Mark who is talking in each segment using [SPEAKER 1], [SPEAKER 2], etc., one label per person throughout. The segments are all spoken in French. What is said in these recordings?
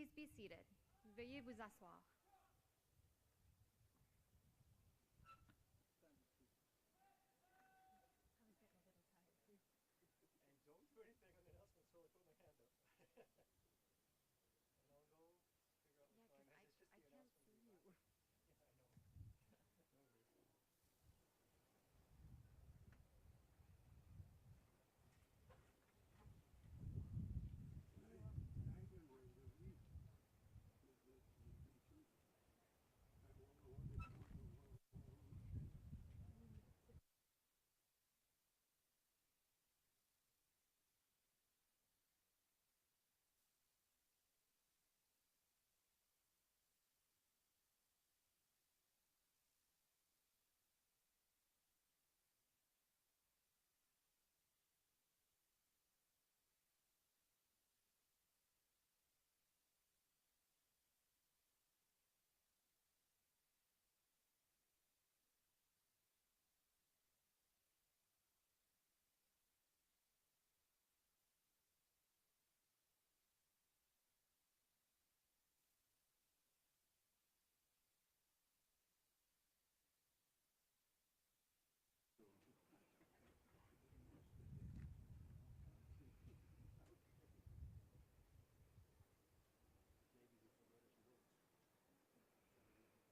[SPEAKER 1] Please be seated. Veuillez vous asseoir.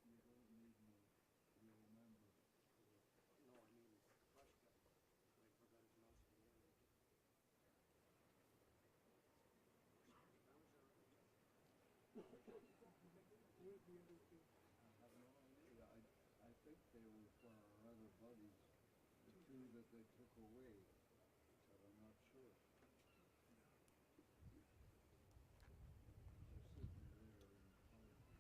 [SPEAKER 2] And don't do anything on the announcements while I put my hand up. And I'll go figure out what's going on. It's just the announcement. Yeah, I know. No worries.
[SPEAKER 3] I think they were for our other buddies, the two that they took away, but I'm not sure. They're sitting there in front of me.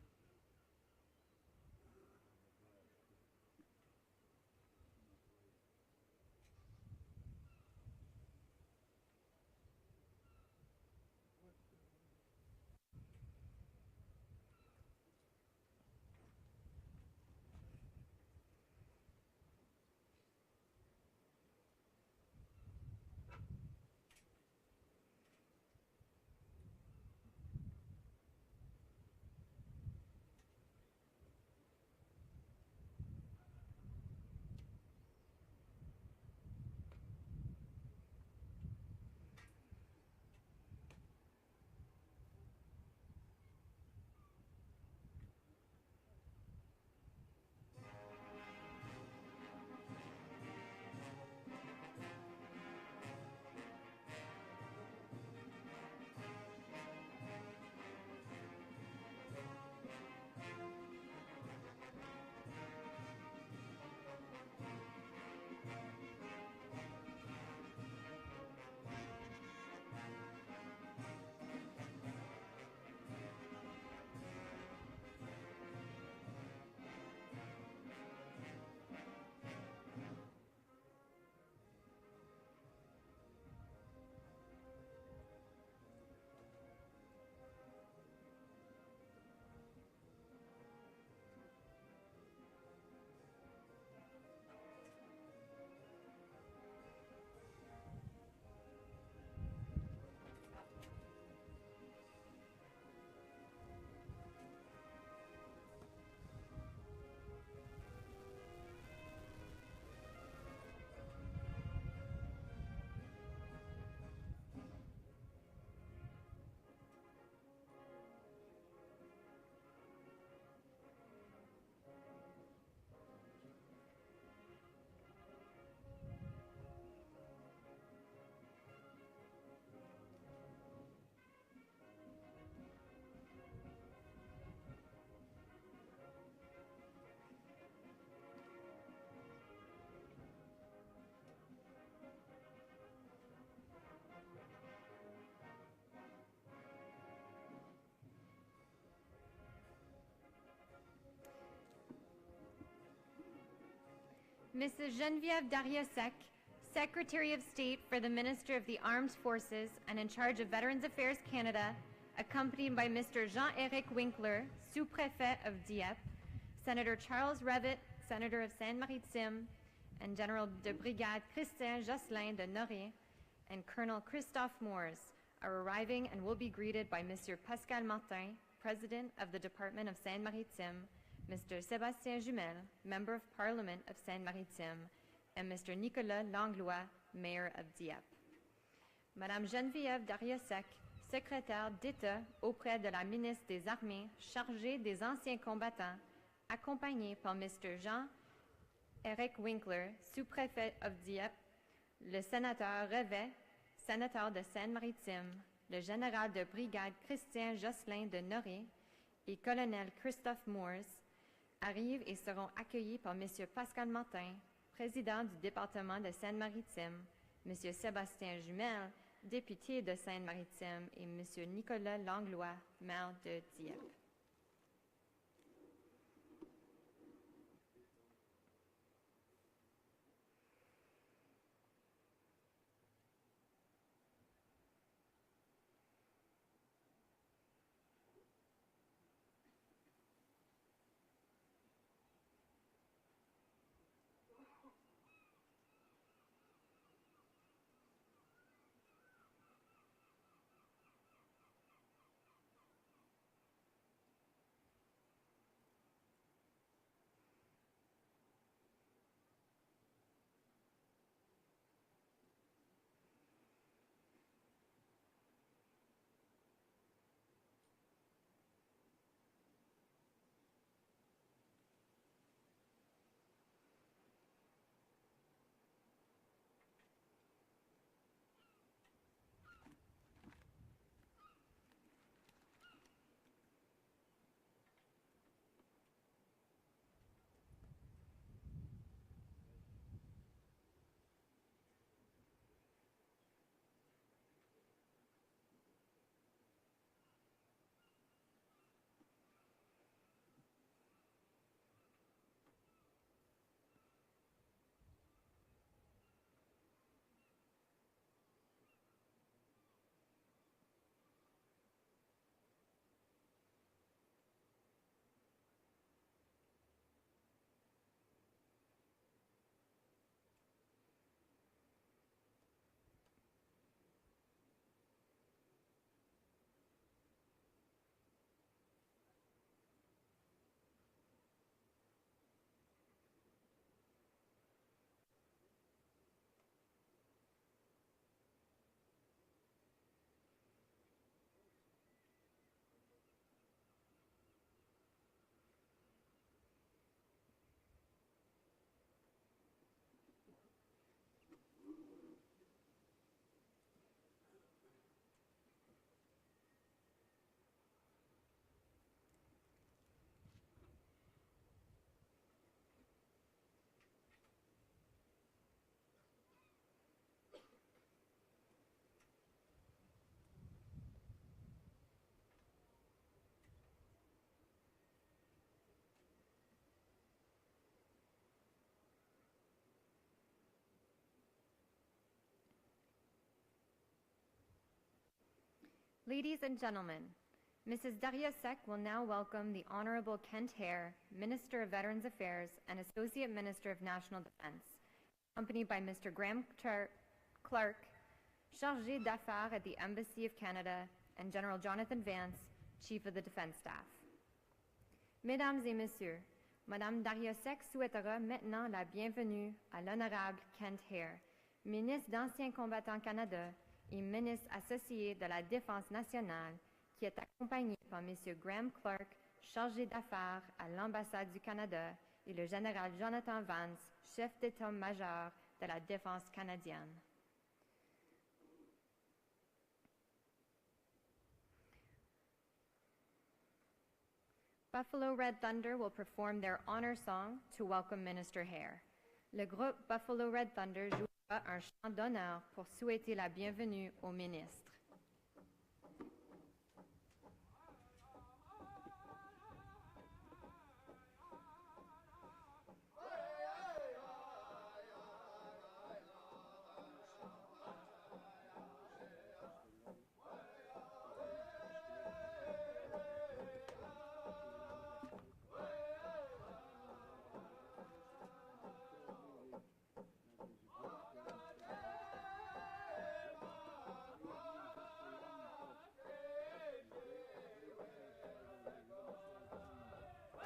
[SPEAKER 1] Mrs. Geneviève Darrieussecq, Secretary of State for the Minister of the Armed Forces and in charge of Veterans Affairs Canada, accompanied by Mr. Jean-Éric Winkler, Sous-Préfet of Dieppe, Senator Charles Revett, Senator of Seine-Maritime, and General de Brigade Christin Josselin de Noré, and Colonel Christophe Moores, are arriving and will be greeted by Mr. Pascal Martin, President of the Department of Seine-Maritime, Mr. Sébastien Jumel, Member of Parliament of Seine-Maritime, and Mr. Nicolas Langlois, Mayor of Dieppe. Madame Geneviève Darrieussecq, secrétaire d'État auprès de la ministre des Armées chargée des anciens combattants, accompagnée par Mr. Jean-Éric Winkler, sous-préfet of Dieppe, le sénateur Revet, sénateur de Seine-Maritime, le général de brigade Christian Josselin de Noré et colonel Christophe Moores, arrivent et seront accueillis par M. Pascal Martin, président du département de Seine-Maritime, M. Sébastien Jumel, député de Seine-Maritime, et M. Nicolas Langlois, maire de Dieppe. Ladies and gentlemen, Mrs. Darrieussecq will now welcome the Honorable Kent Hare, Minister of Veterans Affairs and Associate Minister of National Defense, accompanied by Mr. Graham Clark, Chargé d'Affaires at the Embassy of Canada, and General Jonathan Vance, Chief of the Defense Staff. Mesdames et Messieurs, Madame Darrieussecq souhaitera maintenant la bienvenue à l'Honorable Kent Hare, ministre d'Anciens Combattants Canada et ministre associé de la Défense nationale, qui est accompagné par M. Graham Clark, chargé d'affaires à l'ambassade du Canada, et le général Jonathan Vance, chef d'état-major de la Défense canadienne. Buffalo Red Thunder will perform their honor song to welcome Minister Hare. Le groupe Buffalo Red Thunder jouera un chant d'honneur pour souhaiter la bienvenue au ministre.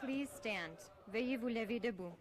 [SPEAKER 1] Please stand. Veuillez vous lever debout.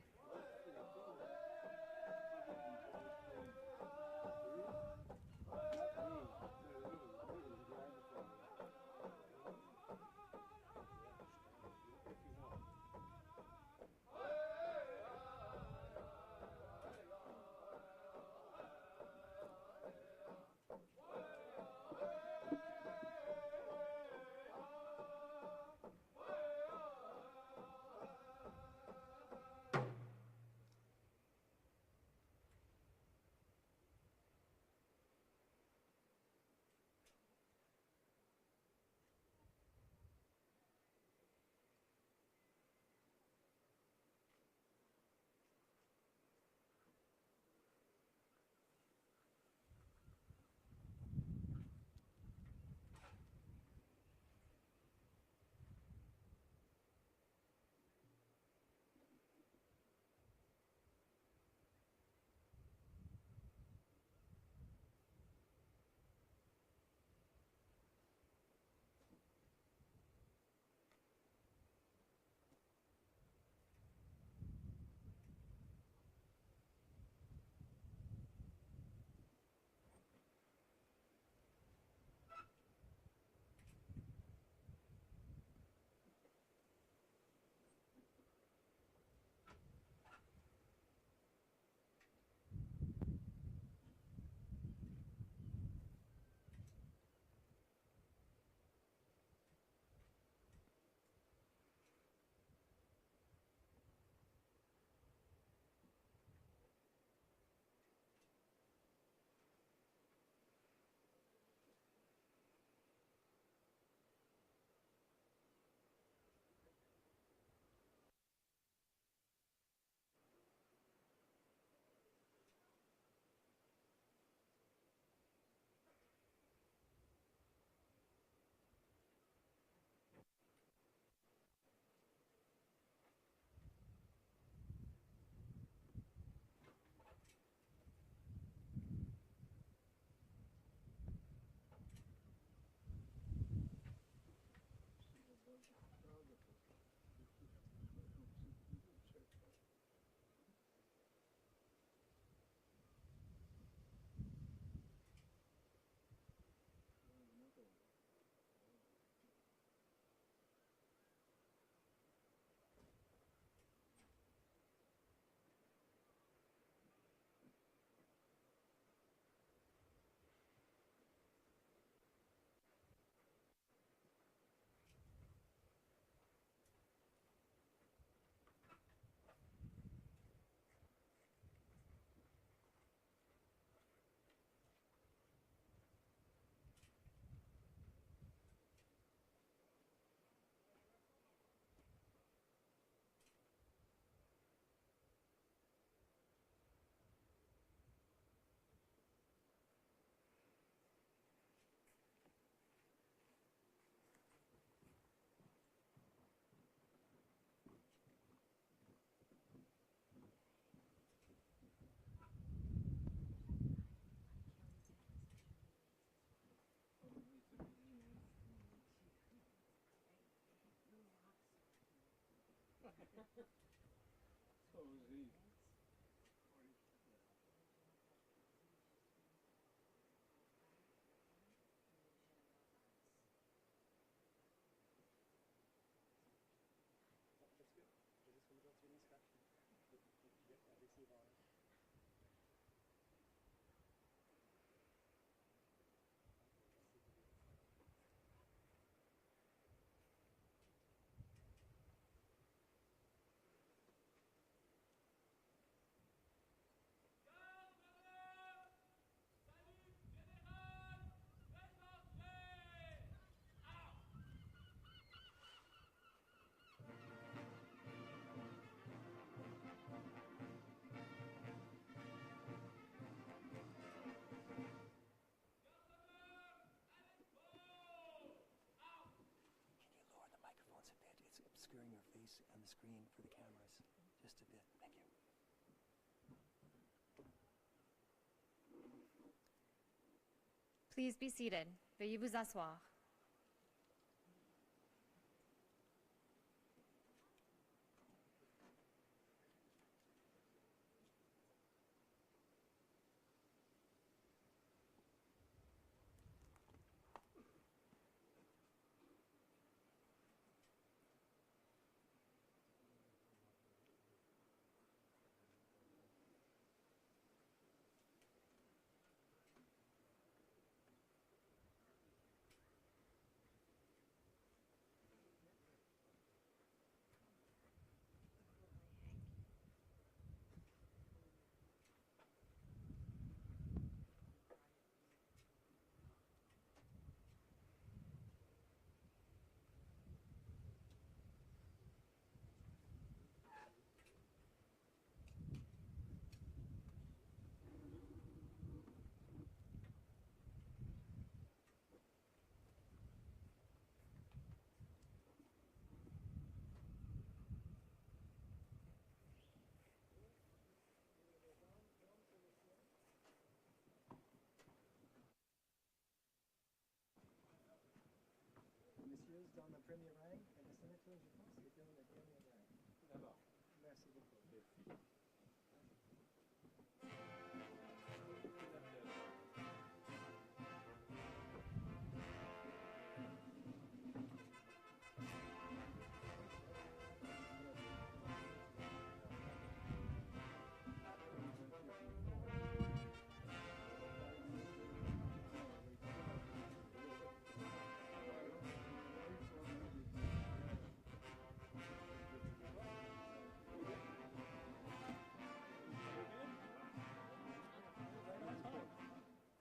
[SPEAKER 3] So is he.
[SPEAKER 2] That's good. Is this when you go through the inspection? You get to receive all that. Can you lower the microphones a bit? It's obscuring your face on the screen for the cameras. Just a bit. Thank you.
[SPEAKER 1] Please be seated. Veuillez vous asseoir.
[SPEAKER 2] sénateurs dans le premier rang et le sénateur, je pense, est dans le dernier rang.
[SPEAKER 4] D'abord.
[SPEAKER 2] Merci beaucoup.
[SPEAKER 4] Merci.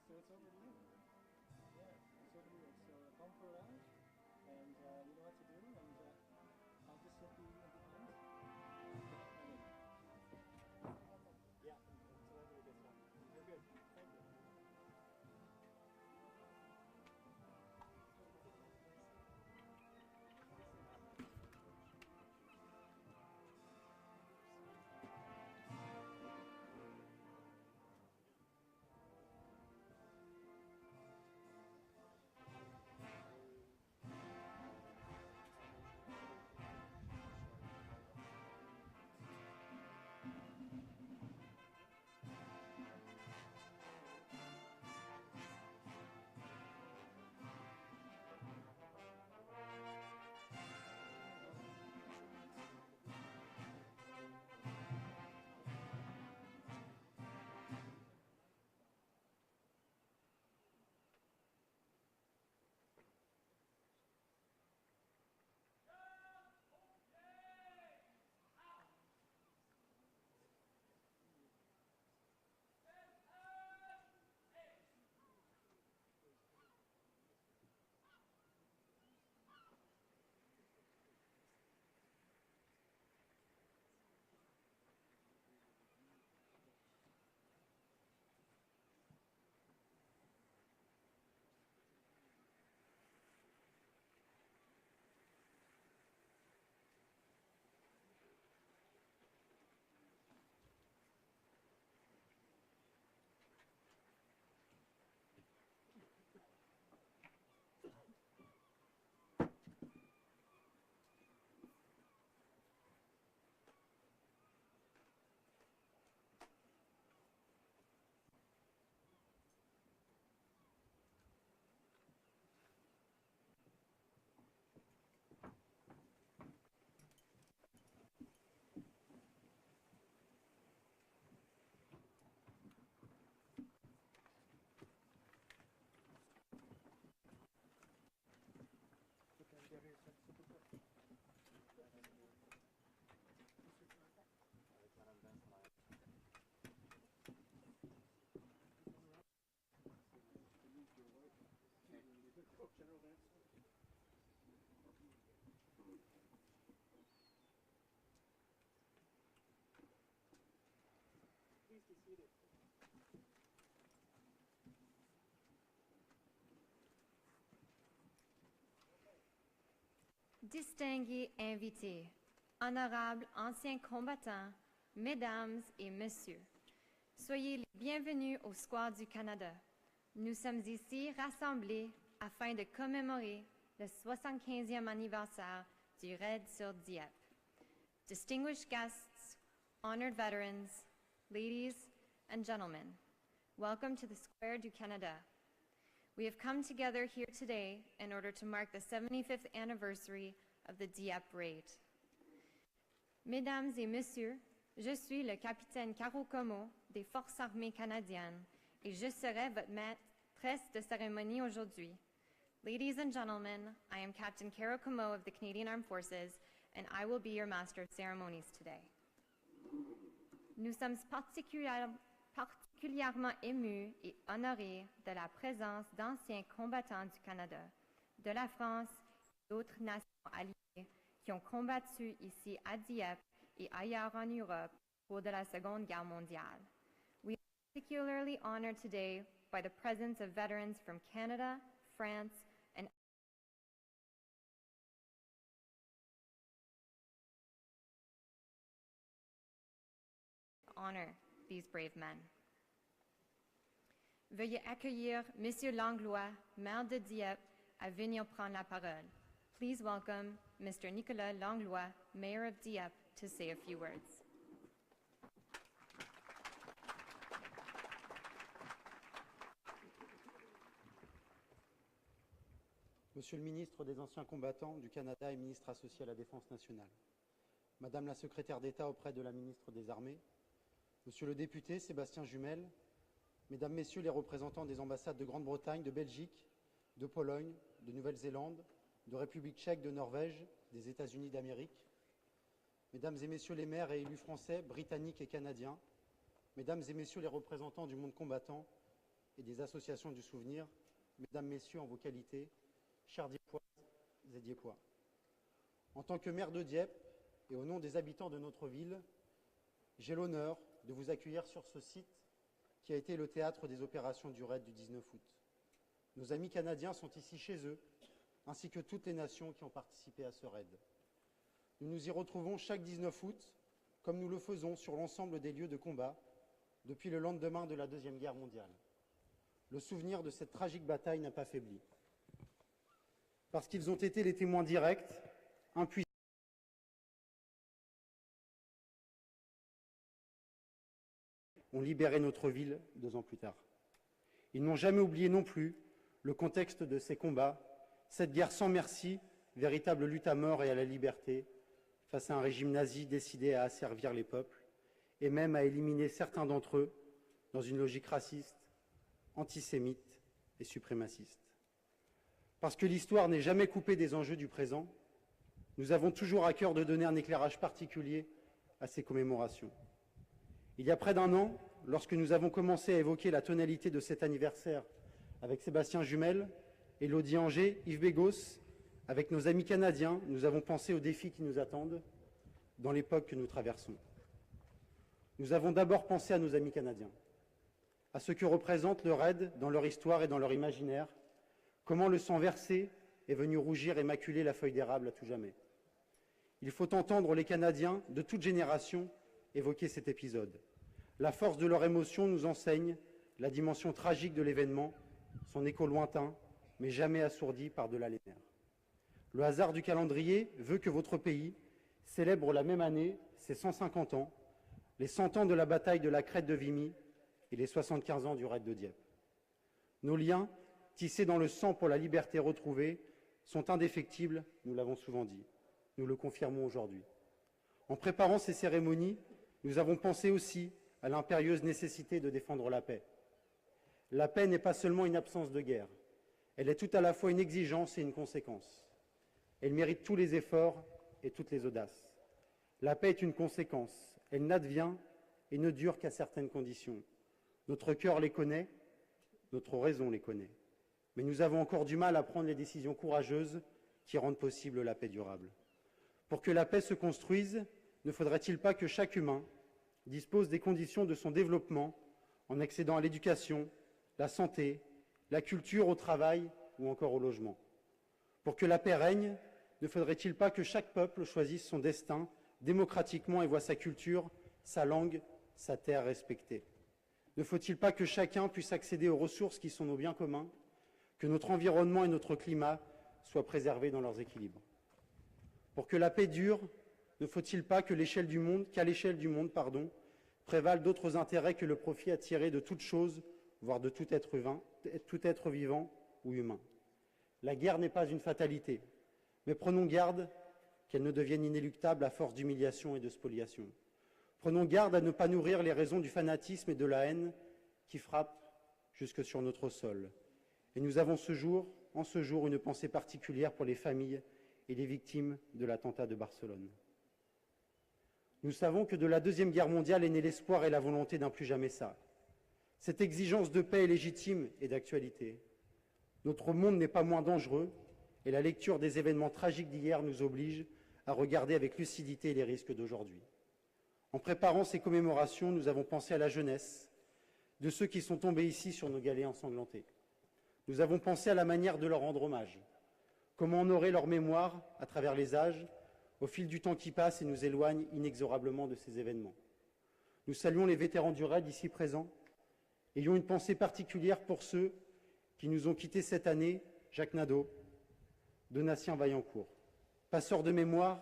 [SPEAKER 2] So it's over to you. Yeah, it's over to you. So bon courage, and you know what to do, and I'll just set the end. Yeah, so everybody gets up. You're good. Thank you. General Vance. Please be seated.
[SPEAKER 1] Distingués invités, honorables anciens combattants, mesdames et messieurs, soyez les bienvenus au Square du Canada. Nous sommes ici rassemblés afin de commémorer le 75e anniversaire du raid sur Dieppe. Distinguished guests, honored veterans, ladies and gentlemen, welcome to the Square du Canada. We have come together here today in order to mark the 75th anniversary of the Dieppe raid. Mesdames et messieurs, je suis le capitaine Caro Como des Forces armées canadiennes et je serai votre maîtresse de cérémonie aujourd'hui. Ladies and gentlemen, I am Captain Caro Como of the Canadian Armed Forces and I will be your master of ceremonies today. Nous sommes particulièrement émus et honorés de la présence d'anciens combattants du Canada, de la France et d'autres nations alliées qui ont combattu ici à Dieppe et ailleurs en Europe au cours de la Seconde Guerre mondiale. We are particularly honored today by the presence of veterans from Canada, France, and honor these brave men. Veuillez accueillir Monsieur Langlois, maire de Dieppe, à venir prendre la parole. please welcome Mr. Nicolas Langlois, Mayor of Dieppe, to say a few words.
[SPEAKER 4] Monsieur le ministre des Anciens Combattants du Canada et ministre associé à la Défense nationale, Madame la secrétaire d'État auprès de la ministre des Armées, Monsieur le député Sébastien Jumel, Mesdames, Messieurs les représentants des ambassades de Grande-Bretagne, de Belgique, de Pologne, de Nouvelle-Zélande, de République tchèque, de Norvège, des États-Unis d'Amérique, Mesdames et Messieurs les maires et élus français, britanniques et canadiens, Mesdames et Messieurs les représentants du monde combattant et des associations du souvenir, Mesdames, Messieurs, en vos qualités, chers Dieppoises et Dieppois. En tant que maire de Dieppe et au nom des habitants de notre ville, j'ai l'honneur de vous accueillir sur ce site qui a été le théâtre des opérations du raid du 19 août. Nos amis canadiens sont ici chez eux, ainsi que toutes les nations qui ont participé à ce raid. Nous nous y retrouvons chaque 19 août, comme nous le faisons sur l'ensemble des lieux de combat depuis le lendemain de la Deuxième Guerre mondiale. Le souvenir de cette tragique bataille n'a pas faibli. Parce qu'ils ont été les témoins directs, impuissants, ont libéré notre ville 2 ans plus tard. Ils n'ont jamais oublié non plus le contexte de ces combats, cette guerre sans merci, véritable lutte à mort et à la liberté, face à un régime nazi décidé à asservir les peuples, et même à éliminer certains d'entre eux dans une logique raciste, antisémite et suprémaciste. Parce que l'histoire n'est jamais coupée des enjeux du présent, nous avons toujours à cœur de donner un éclairage particulier à ces commémorations. Il y a près d'1 an, lorsque nous avons commencé à évoquer la tonalité de cet anniversaire avec Sébastien Jumel, Élodie Angers, Yves Bégos, avec nos amis canadiens, nous avons pensé aux défis qui nous attendent dans l'époque que nous traversons. Nous avons d'abord pensé à nos amis canadiens, à ce que représente le raid dans leur histoire et dans leur imaginaire, comment le sang versé est venu rougir et maculer la feuille d'érable à tout jamais. Il faut entendre les Canadiens de toute génération évoquer cet épisode. La force de leur émotion nous enseigne la dimension tragique de l'événement, son écho lointain, mais jamais assourdi par-delà les nerfs. Le hasard du calendrier veut que votre pays célèbre la même année ses 150 ans, les 100 ans de la bataille de la Crête de Vimy et les 75 ans du raid de Dieppe. Nos liens, tissés dans le sang pour la liberté retrouvée, sont indéfectibles, nous l'avons souvent dit. Nous le confirmons aujourd'hui. En préparant ces cérémonies, nous avons pensé aussi à l'impérieuse nécessité de défendre la paix. La paix n'est pas seulement une absence de guerre, elle est tout à la fois une exigence et une conséquence. Elle mérite tous les efforts et toutes les audaces. La paix est une conséquence, elle n'advient et ne dure qu'à certaines conditions. Notre cœur les connaît, notre raison les connaît. Mais nous avons encore du mal à prendre les décisions courageuses qui rendent possible la paix durable. Pour que la paix se construise, ne faudrait-il pas que chaque humain dispose des conditions de son développement en accédant à l'éducation, la santé, la culture, au travail ou encore au logement? Pour que la paix règne, ne faudrait-il pas que chaque peuple choisisse son destin démocratiquement et voie sa culture, sa langue, sa terre respectée? Ne faut-il pas que chacun puisse accéder aux ressources qui sont nos biens communs, que notre environnement et notre climat soient préservés dans leurs équilibres? Pour que la paix dure, ne faut-il pas qu'à l'échelle du monde, prévalent d'autres intérêts que le profit à tirer de toute chose, voire de tout être vivant ou humain? La guerre n'est pas une fatalité, mais prenons garde qu'elle ne devienne inéluctable à force d'humiliation et de spoliation. Prenons garde à ne pas nourrir les raisons du fanatisme et de la haine qui frappent jusque sur notre sol. Et nous avons en ce jour, une pensée particulière pour les familles et les victimes de l'attentat de Barcelone. Nous savons que de la Deuxième Guerre mondiale est né l'espoir et la volonté d'un plus jamais ça. Cette exigence de paix est légitime et d'actualité. Notre monde n'est pas moins dangereux et la lecture des événements tragiques d'hier nous oblige à regarder avec lucidité les risques d'aujourd'hui. En préparant ces commémorations, nous avons pensé à la jeunesse de ceux qui sont tombés ici sur nos galets ensanglantés. Nous avons pensé à la manière de leur rendre hommage, comment honorer leur mémoire à travers les âges, au fil du temps qui passe et nous éloigne inexorablement de ces événements. Nous saluons les vétérans du raid ici présents. Ayons une pensée particulière pour ceux qui nous ont quittés cette année, Jacques Nadeau, Donatien Vaillancourt. Passeurs de mémoire,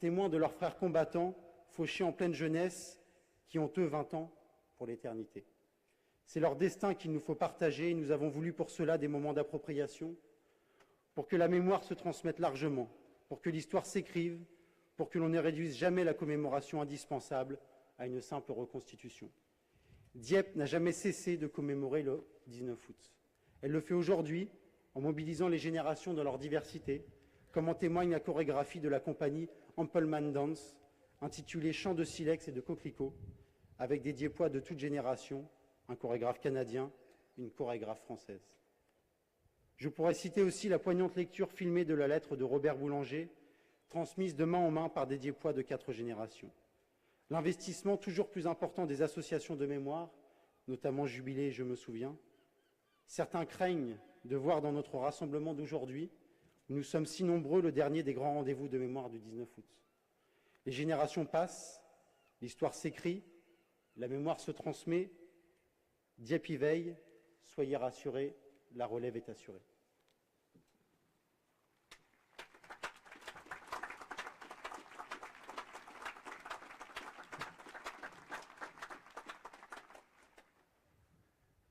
[SPEAKER 4] témoins de leurs frères combattants, fauchés en pleine jeunesse, qui ont eux 20 ans pour l'éternité. C'est leur destin qu'il nous faut partager et nous avons voulu pour cela des moments d'appropriation, pour que la mémoire se transmette largement, pour que l'histoire s'écrive, pour que l'on ne réduise jamais la commémoration indispensable à une simple reconstitution. Dieppe n'a jamais cessé de commémorer le 19 août. Elle le fait aujourd'hui en mobilisant les générations dans leur diversité, comme en témoigne la chorégraphie de la compagnie Ampleman Dance, intitulée Chants de silex et de coquelicots, avec des Diepois de toute génération, un chorégraphe canadien, une chorégraphe française. Je pourrais citer aussi la poignante lecture filmée de la lettre de Robert Boulanger, transmise de main en main par des Diepois de 4 générations. L'investissement toujours plus important des associations de mémoire, notamment Jubilé et Je me souviens. Certains craignent de voir dans notre rassemblement d'aujourd'hui, où nous sommes si nombreux, le dernier des grands rendez-vous de mémoire du 19 août. Les générations passent, l'histoire s'écrit, la mémoire se transmet, Dieppe y veille, soyez rassurés, la relève est assurée.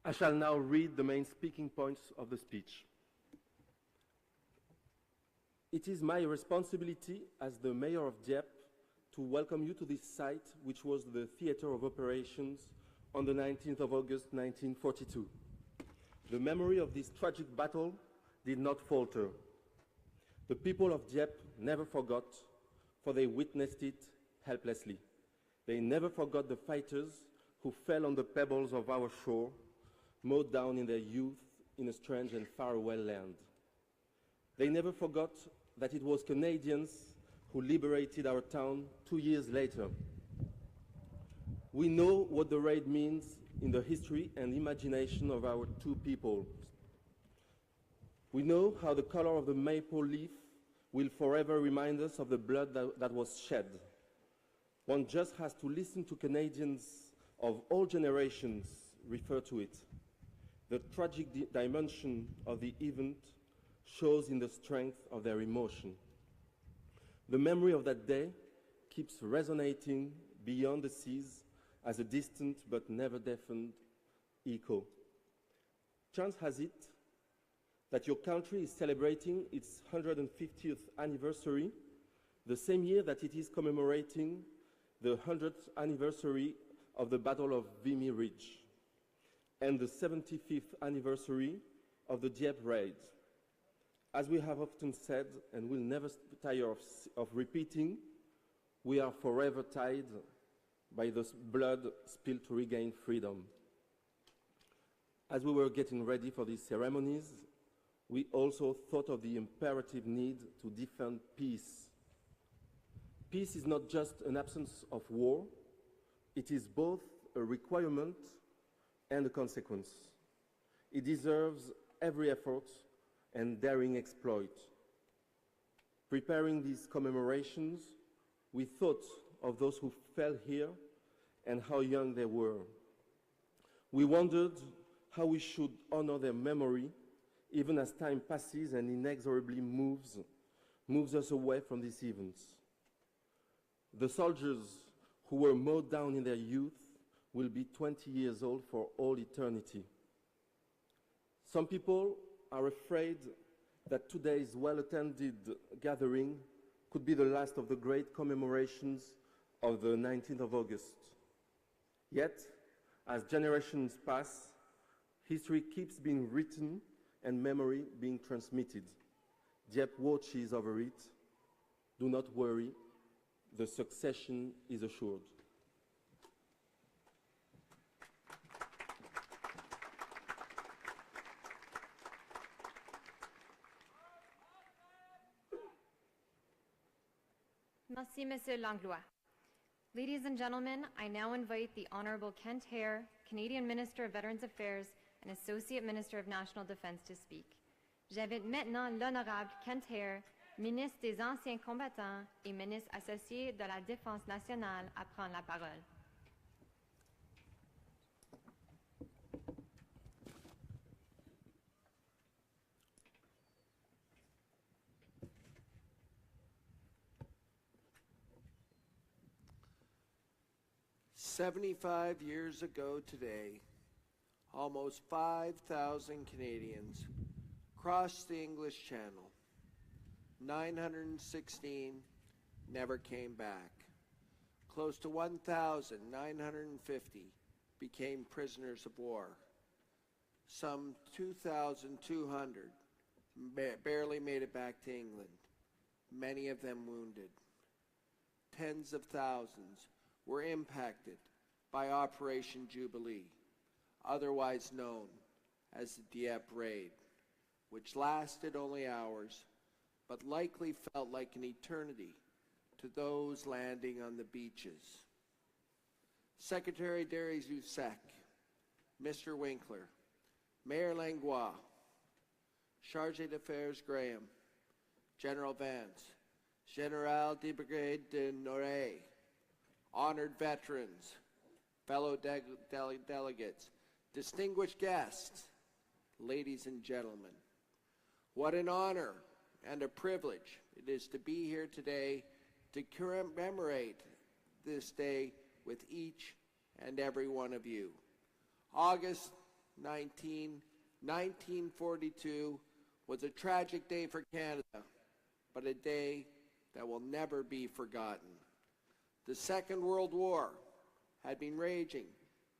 [SPEAKER 5] I shall now read the main speaking points of the speech. It is my responsibility as the mayor of Dieppe to welcome you to this site, which was the theater of operations on the 19th of August 1942. The memory of this tragic battle did not falter. The people of Dieppe never forgot, for they witnessed it helplessly. They never forgot the fighters who fell on the pebbles of our shore, mowed down in their youth in a strange and faraway land. They never forgot that it was Canadians who liberated our town 2 years later. We know what the raid means in the history and imagination of our two peoples. We know how the color of the maple leaf will forever remind us of the blood that was shed. One just has to listen to Canadians of all generations refer to it. The tragic dimension of the event shows in the strength of their emotion. The memory of that day keeps resonating beyond the seas as a distant but never deafened echo. Chance has it that your country is celebrating its 150th anniversary, the same year that it is commemorating the 100th anniversary of the Battle of Vimy Ridge and the 75th anniversary of the Dieppe raid. As we have often said, and will never tire of repeating, we are forever tied by the blood spilled to regain freedom. As we were getting ready for these ceremonies, we also thought of the imperative need to defend peace. Peace is not just an absence of war, it is both a requirement and a consequence. It deserves every effort and daring exploit. Preparing these commemorations, we thought of those who fell here and how young they were. We wondered how we should honor their memory even as time passes and inexorably moves us away from these events. The soldiers who were mowed down in their youth will be 20 years old for all eternity. Some people are afraid that today's well-attended gathering could be the last of the great commemorations of the 19th of August. Yet, as generations pass, history keeps being written and memory being transmitted. Dieppe watches over it. Do not worry, the succession is assured.
[SPEAKER 1] Merci, Monsieur Langlois. Ladies and gentlemen, I now invite the Honourable Kent Hare, Canadian Minister of Veterans Affairs and Associate Minister of National Defence, to speak. J'invite maintenant l'Honorable Kent Hare, ministre des Anciens Combattants et ministre associé de la Défense nationale, à prendre la parole.
[SPEAKER 6] 75 years ago today, almost 5,000 Canadians crossed the English Channel. 916 never came back. Close to 1,950 became prisoners of war. Some 2,200 barely made it back to England, many of them wounded. Tens of thousands were impacted by Operation Jubilee, otherwise known as the Dieppe Raid, which lasted only hours, but likely felt like an eternity to those landing on the beaches. Secretary Darrieussecq, Mr. Winkler, Mayor Langlois, Chargé d'Affaires Graham, General Vance, General de Brigade de Noret, honored veterans, fellow delegates, distinguished guests, ladies and gentlemen. What an honor and a privilege it is to be here today to commemorate this day with each and every one of you. August 19, 1942 was a tragic day for Canada, but a day that will never be forgotten. The Second World War had been raging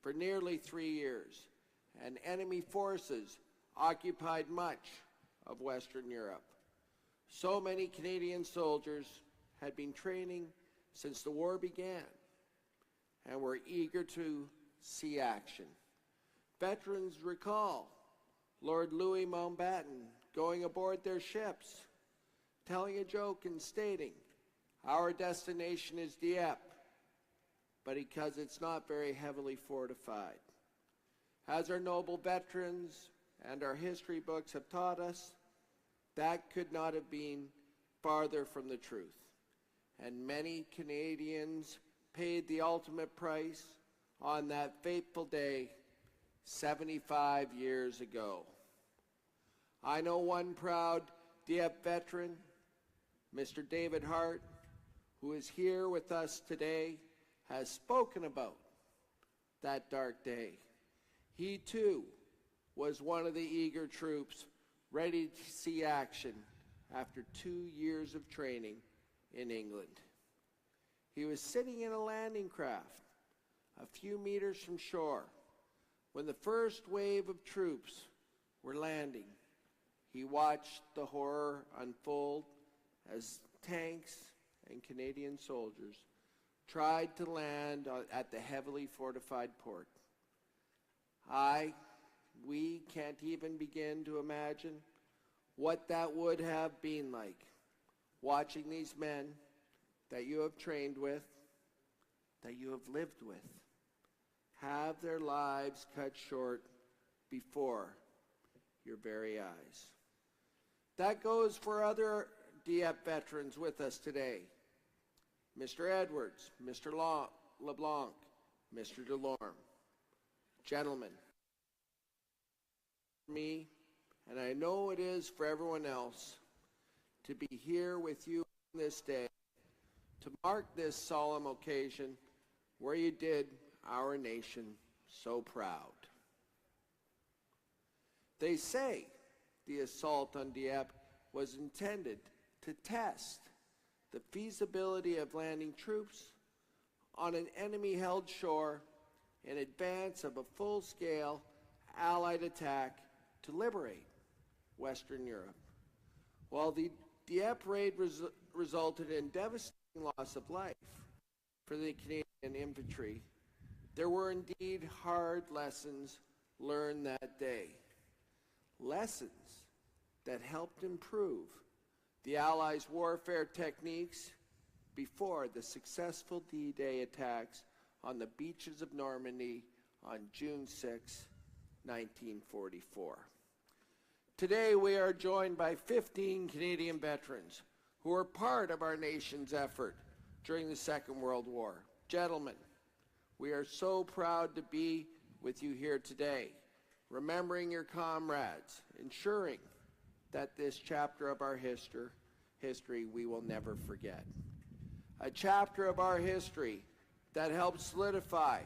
[SPEAKER 6] for nearly 3 years, and enemy forces occupied much of Western Europe. So many Canadian soldiers had been training since the war began and were eager to see action. Veterans recall Lord Louis Mountbatten going aboard their ships, telling a joke and stating, "Our destination is Dieppe, but because it's not very heavily fortified." As our noble veterans and our history books have taught us, that could not have been farther from the truth. And many Canadians paid the ultimate price on that fateful day 75 years ago. I know one proud Dieppe veteran, Mr. David Hart, who is here with us today, has spoken about that dark day. He too was one of the eager troops ready to see action after 2 years of training in England. He was sitting in a landing craft a few meters from shore when the first wave of troops were landing. He watched the horror unfold as tanks and Canadian soldiers tried to land at the heavily fortified port. We can't even begin to imagine what that would have been like, watching these men that you have trained with, that you have lived with, have their lives cut short before your very eyes. That goes for other Dieppe veterans with us today. Mr. Edwards, Mr. LeBlanc, Mr. Delorme. Gentlemen, for me, and I know it is for everyone else, to be here with you on this day, to mark this solemn occasion where you did our nation so proud. They say the assault on Dieppe was intended to test the feasibility of landing troops on an enemy-held shore in advance of a full-scale Allied attack to liberate Western Europe. While the Dieppe raid resulted in devastating loss of life for the Canadian infantry, there were indeed hard lessons learned that day. Lessons that helped improve the Allies' warfare techniques before the successful D-Day attacks on the beaches of Normandy on June 6, 1944. Today we are joined by 15 Canadian veterans who were part of our nation's effort during the Second World War. Gentlemen, we are so proud to be with you here today, remembering your comrades, ensuring that this chapter of our history we will never forget. A chapter of our history that helped solidify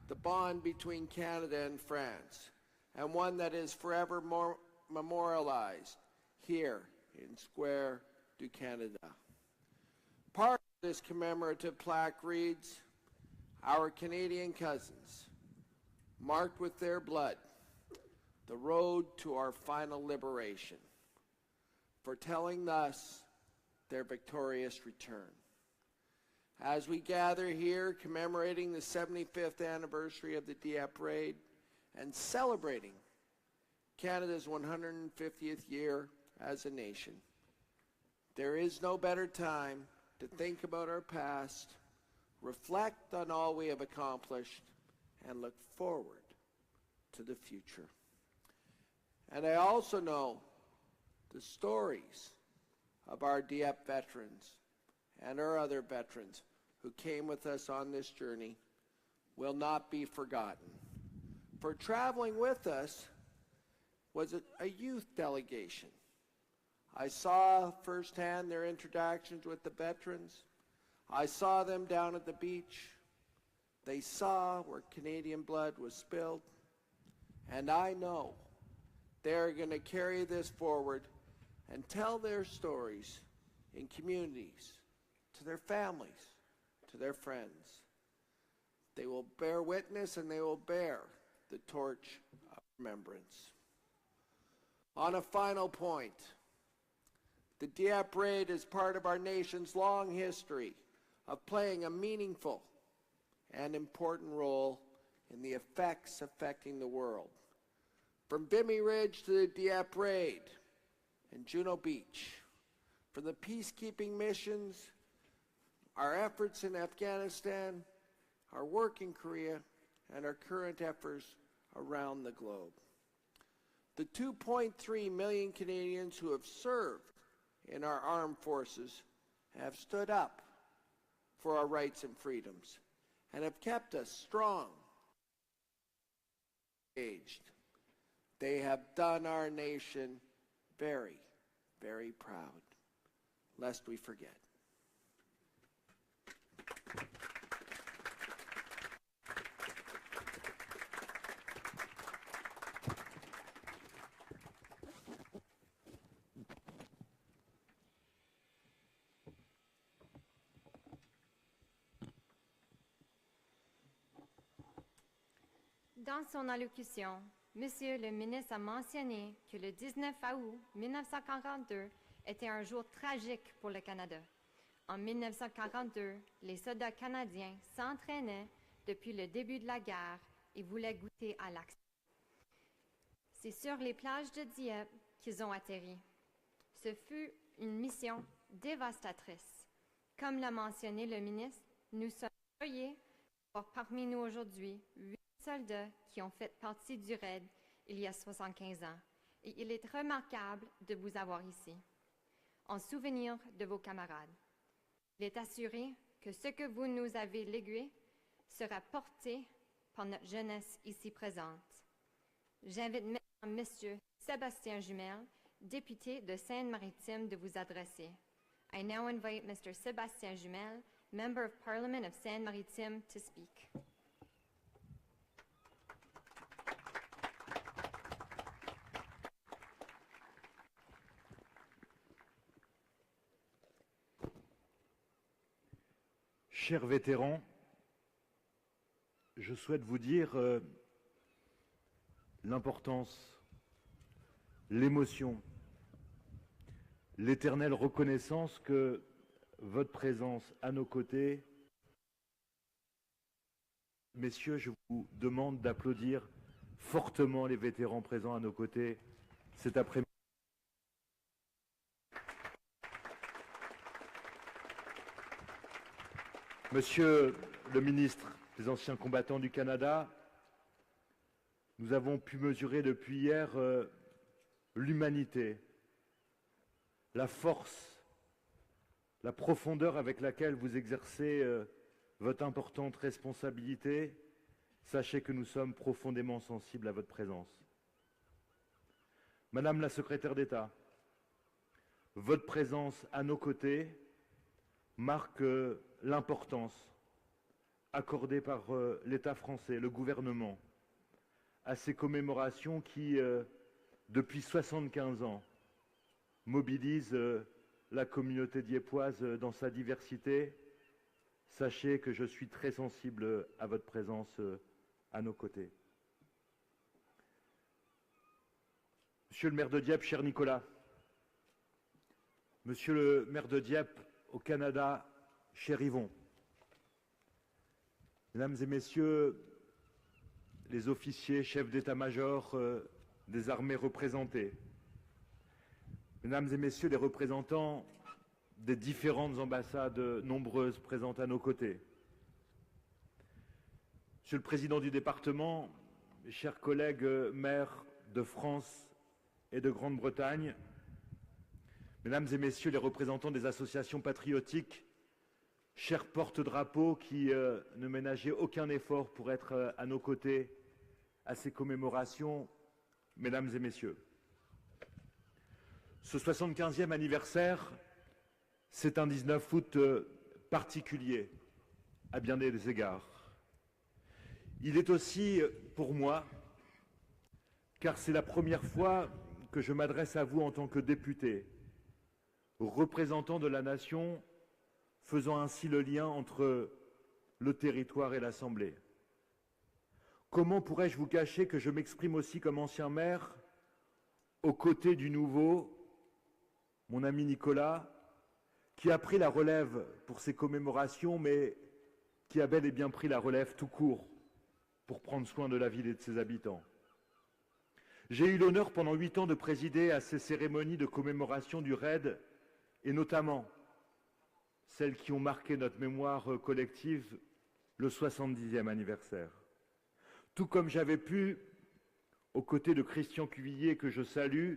[SPEAKER 6] the bond between Canada and France, and one that is forever memorialized here in Square du Canada. Part of this commemorative plaque reads, "Our Canadian cousins, marked with their blood, the road to our final liberation, foretelling thus their victorious return." As we gather here commemorating the 75th anniversary of the Dieppe Raid and celebrating Canada's 150th year as a nation, there is no better time to think about our past, reflect on all we have accomplished, and look forward to the future. And I also know the stories of our Dieppe veterans and our other veterans who came with us on this journey will not be forgotten. For traveling with us was a youth delegation. I saw firsthand their interactions with the veterans. I saw them down at the beach. They saw where Canadian blood was spilled. And I know they're going to carry this forward and tell their stories in communities, to their families, to their friends. They will bear witness and they will bear the torch of remembrance. On a final point, the Dieppe Raid is part of our nation's long history of playing a meaningful and important role in the effects affecting the world. From Vimy Ridge to the Dieppe Raid and Juno Beach, from the peacekeeping missions, our efforts in Afghanistan, our work in Korea, and our current efforts around the globe. The 2.3 million Canadians who have served in our armed forces have stood up for our rights and freedoms and have kept us strong, engaged. They have done our nation very, very proud, lest we forget.
[SPEAKER 1] Dans son allocution, Monsieur le ministre a mentionné que le 19 août 1942 était un jour tragique pour le Canada. En 1942, les soldats canadiens s'entraînaient depuis le début de la guerre et voulaient goûter à l'action. C'est sur les plages de Dieppe qu'ils ont atterri. Ce fut une mission dévastatrice. Comme l'a mentionné le ministre, nous sommes heureux d'avoir parmi nous aujourd'hui 8 soldats qui ont fait partie du raid il y a 75 ans. Et il est remarquable de vous avoir ici, en souvenir de vos camarades. Il est assuré que ce que vous nous avez légué sera porté par notre jeunesse ici présente. J'invite maintenant M. Sébastien Jumel, député de Seine-Maritime, de vous adresser. I now invite Mr. Sébastien Jumel, Member of Parliament of Seine-Maritime, to speak.
[SPEAKER 7] Chers vétérans, je souhaite vous dire l'importance, l'émotion, l'éternelle reconnaissance que votre présence à nos côtés. Messieurs, je vous demande d'applaudir fortement les vétérans présents à nos côtés cet après-midi. Monsieur le ministre des Anciens combattants du Canada, nous avons pu mesurer depuis hier l'humanité, la force, la profondeur avec laquelle vous exercez votre importante responsabilité. Sachez que nous sommes profondément sensibles à votre présence. Madame la secrétaire d'État, votre présence à nos côtés marque l'importance accordée par l'État français, le gouvernement, à ces commémorations qui, depuis 75 ans, mobilisent la communauté diepoise dans sa diversité, sachez que je suis très sensible à votre présence à nos côtés. Monsieur le maire de Dieppe, cher Nicolas, Monsieur le maire de Dieppe au Canada, cher Yvon, Mesdames et Messieurs les officiers, chefs d'état-major des armées représentées, Mesdames et Messieurs les représentants des différentes ambassades nombreuses présentes à nos côtés, Monsieur le Président du département, mes chers collègues maires de France et de Grande-Bretagne, Mesdames et Messieurs les représentants des associations patriotiques, chers porte-drapeaux qui ne ménageaient aucun effort pour être à nos côtés à ces commémorations, Mesdames et Messieurs. Ce 75e anniversaire, c'est un 19 août particulier à bien des égards. Il est aussi pour moi, car c'est la première fois que je m'adresse à vous en tant que député, représentant de la nation, faisant ainsi le lien entre le territoire et l'Assemblée. Comment pourrais-je vous cacher que je m'exprime aussi comme ancien maire, aux côtés du nouveau, mon ami Nicolas, qui a pris la relève pour ces commémorations, mais qui a bel et bien pris la relève tout court pour prendre soin de la ville et de ses habitants. J'ai eu l'honneur pendant 8 ans de présider à ces cérémonies de commémoration du RAID, et notamment celles qui ont marqué notre mémoire collective, le 70e anniversaire. Tout comme j'avais pu, aux côtés de Christian Cuvillier, que je salue,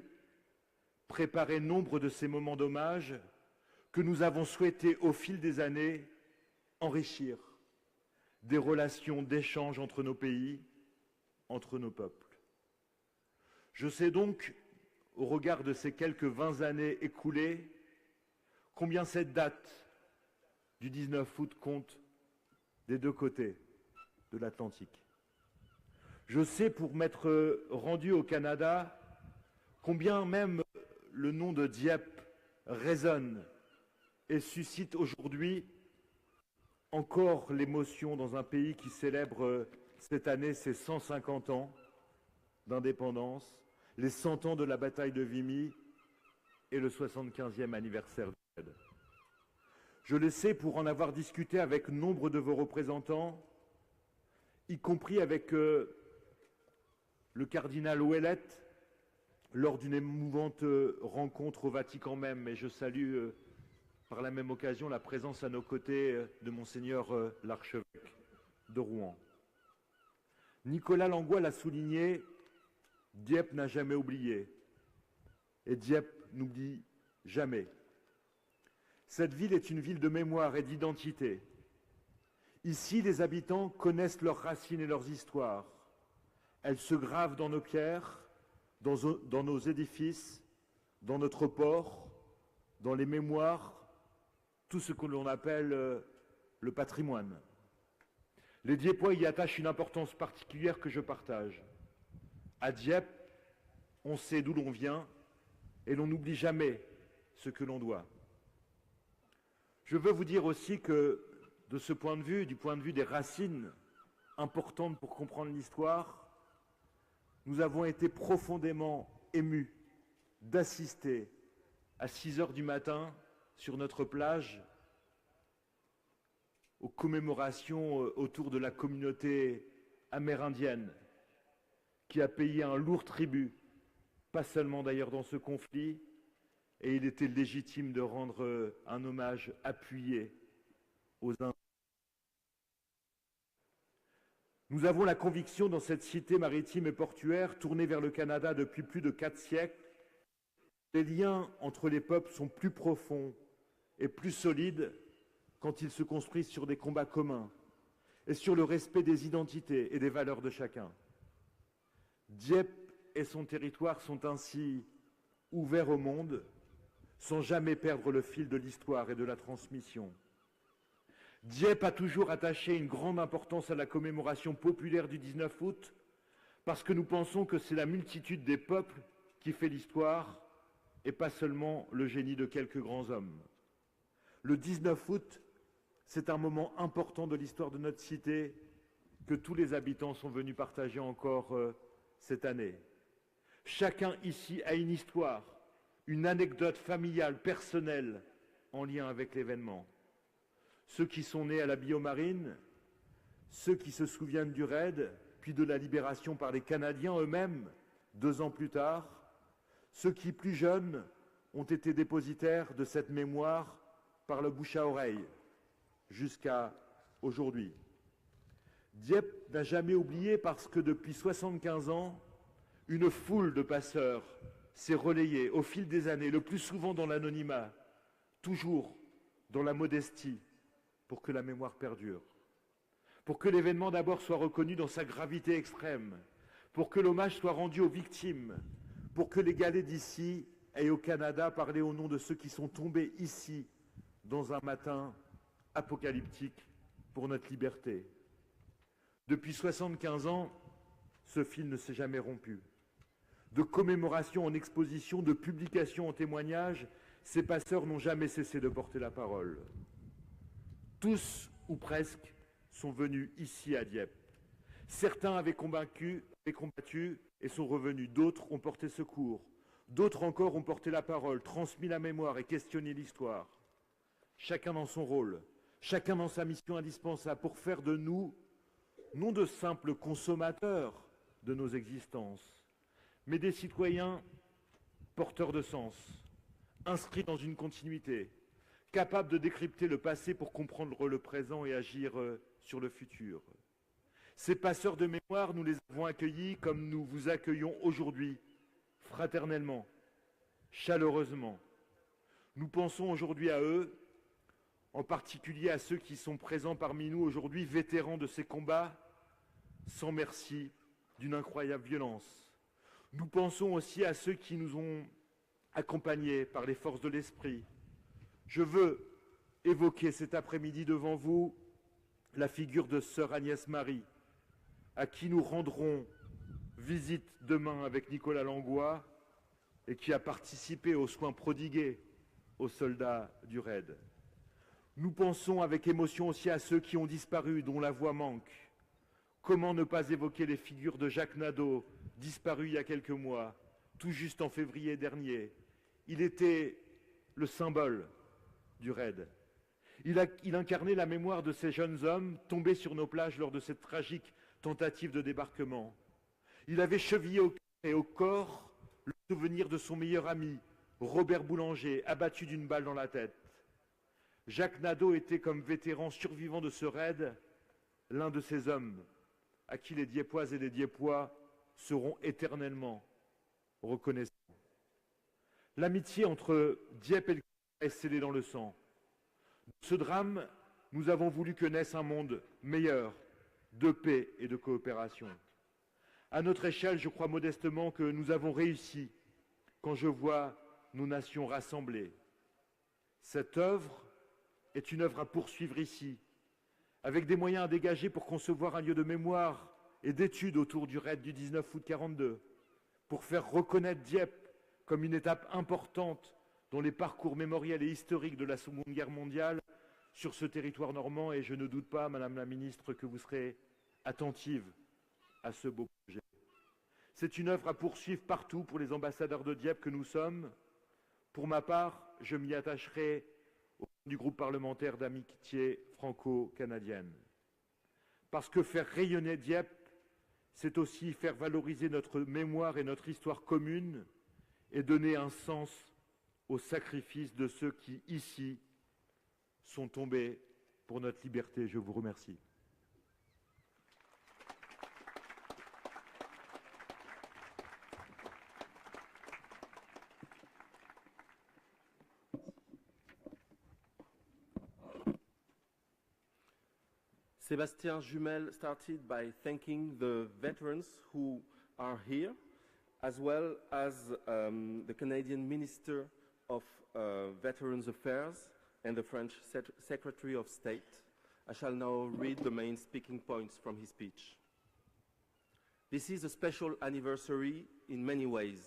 [SPEAKER 7] préparer nombre de ces moments d'hommage que nous avons souhaité, au fil des années, enrichir des relations d'échange entre nos pays, entre nos peuples. Je sais donc, au regard de ces quelques 20 années écoulées, combien cette date du 19 août compte des deux côtés de l'Atlantique. Je sais, pour m'être rendu au Canada, combien même le nom de Dieppe résonne et suscite aujourd'hui encore l'émotion dans un pays qui célèbre cette année ses 150 ans d'indépendance, les 100 ans de la bataille de Vimy et le 75e anniversaire du RAID. Je le sais pour en avoir discuté avec nombre de vos représentants, y compris avec le cardinal Ouellette, lors d'une émouvante rencontre au Vatican même, et je salue par la même occasion la présence à nos côtés de Monseigneur l'archevêque de Rouen. Nicolas Langlois l'a souligné, Dieppe n'a jamais oublié, et Dieppe n'oublie jamais. Cette ville est une ville de mémoire et d'identité. Ici, les habitants connaissent leurs racines et leurs histoires. Elles se gravent dans nos pierres, dans nos édifices, dans notre port, dans les mémoires, tout ce que l'on appelle le patrimoine. Les Dieppois y attachent une importance particulière que je partage. À Dieppe, on sait d'où l'on vient et l'on n'oublie jamais ce que l'on doit. Je veux vous dire aussi que, de ce point de vue, du point de vue des racines importantes pour comprendre l'histoire, nous avons été profondément émus d'assister à 6 heures du matin sur notre plage aux commémorations autour de la communauté amérindienne qui a payé un lourd tribut, pas seulement d'ailleurs dans ce conflit, et il était légitime de rendre un hommage appuyé aux Indiens. Nous avons la conviction dans cette cité maritime et portuaire tournée vers le Canada depuis plus de 4 siècles, les liens entre les peuples sont plus profonds et plus solides quand ils se construisent sur des combats communs et sur le respect des identités et des valeurs de chacun. Dieppe et son territoire sont ainsi ouverts au monde sans jamais perdre le fil de l'histoire et de la transmission. Dieppe a toujours attaché une grande importance à la commémoration populaire du 19 août parce que nous pensons que c'est la multitude des peuples qui fait l'histoire et pas seulement le génie de quelques grands hommes. Le 19 août, c'est un moment important de l'histoire de notre cité que tous les habitants sont venus partager encore cette année. Chacun ici a une histoire, une anecdote familiale, personnelle, en lien avec l'événement. Ceux qui sont nés à la Biomarine, ceux qui se souviennent du raid, puis de la libération par les Canadiens eux-mêmes, 2 ans plus tard, ceux qui, plus jeunes, ont été dépositaires de cette mémoire par le bouche à oreille, jusqu'à aujourd'hui. Dieppe n'a jamais oublié parce que depuis 75 ans, une foule de passeurs s'est relayée au fil des années, le plus souvent dans l'anonymat, toujours dans la modestie, pour que la mémoire perdure. Pour que l'événement d'abord soit reconnu dans sa gravité extrême, pour que l'hommage soit rendu aux victimes, pour que les galets d'ici aient au Canada parlé au nom de ceux qui sont tombés ici dans un matin apocalyptique pour notre liberté. Depuis 75 ans, ce fil ne s'est jamais rompu. De commémoration en exposition, de publication en témoignage, ces passeurs n'ont jamais cessé de porter la parole. Tous, ou presque, sont venus ici à Dieppe. Certains avaient combattu et sont revenus. D'autres ont porté secours. D'autres encore ont porté la parole, transmis la mémoire et questionné l'histoire. Chacun dans son rôle, chacun dans sa mission indispensable pour faire de nous, non de simples consommateurs de nos existences, mais des citoyens porteurs de sens, inscrits dans une continuité, capables de décrypter le passé pour comprendre le présent et agir sur le futur. Ces passeurs de mémoire, nous les avons accueillis comme nous vous accueillons aujourd'hui, fraternellement, chaleureusement. Nous pensons aujourd'hui à eux, en particulier à ceux qui sont présents parmi nous aujourd'hui, vétérans de ces combats, sans merci, d'une incroyable violence. Nous pensons aussi à ceux qui nous ont accompagnés par les forces de l'esprit. Je veux évoquer cet après-midi devant vous la figure de sœur Agnès Marie, à qui nous rendrons visite demain avec Nicolas Langlois et qui a participé aux soins prodigués aux soldats du raid. Nous pensons avec émotion aussi à ceux qui ont disparu, dont la voix manque. Comment ne pas évoquer les figures de Jacques Nadeau, disparu il y a quelques mois, tout juste en février dernier. Il était le symbole du raid. Il incarnait la mémoire de ces jeunes hommes tombés sur nos plages lors de cette tragique tentative de débarquement. Il avait chevillé au cœur et au corps le souvenir de son meilleur ami, Robert Boulanger, abattu d'une balle dans la tête. Jacques Nadeau était, comme vétéran survivant de ce raid, l'un de ces hommes à qui les Dieppoises et les Dieppois seront éternellement reconnaissants. L'amitié entre Dieppe et le Canada est scellée dans le sang. De ce drame, nous avons voulu que naisse un monde meilleur, de paix et de coopération. À notre échelle, je crois modestement que nous avons réussi quand je vois nos nations rassemblées. Cette œuvre est une œuvre à poursuivre ici, avec des moyens à dégager pour concevoir un lieu de mémoire et d'études autour du raid du 19 août 1942, pour faire reconnaître Dieppe comme une étape importante dans les parcours mémoriels et historiques de la Seconde Guerre mondiale sur ce territoire normand, et je ne doute pas, Madame la Ministre, que vous serez attentive à ce beau projet. C'est une œuvre à poursuivre partout pour les ambassadeurs de Dieppe que nous sommes. Pour ma part, je m'y attacherai au sein du groupe parlementaire d'amitié franco-canadienne. Parce que faire rayonner Dieppe, c'est aussi faire valoriser notre mémoire et notre histoire commune et donner un sens au sacrifice de ceux qui, ici, sont tombés pour notre liberté. Je vous remercie.
[SPEAKER 5] Sébastien Jumel started by thanking the veterans who are here, as well as the Canadian Minister of Veterans Affairs and the French Secretary of State, I shall now read the main speaking points from his speech. This is a special anniversary in many ways.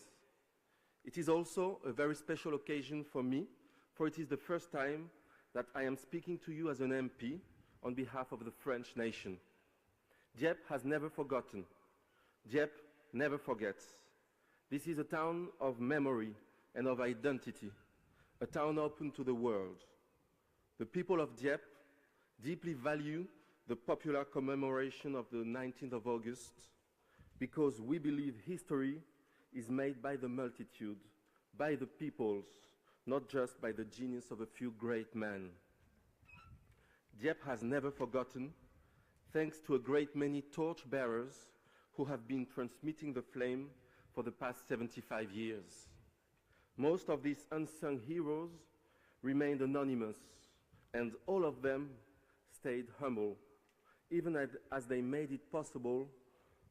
[SPEAKER 5] It is also a very special occasion for me, for it is the first time that I am speaking to you as an MP on behalf of the French nation. Dieppe has never forgotten. Dieppe never forgets. This is a town of memory and of identity, a town open to the world. The people of Dieppe deeply value the popular commemoration of the 19th of August because we believe history is made by the multitude, by the peoples, not just by the genius of a few great men. Dieppe has never forgotten, thanks to a great many torchbearers who have been transmitting the flame for the past 75 years. Most of these unsung heroes remained anonymous, and all of them stayed humble, even as they made it possible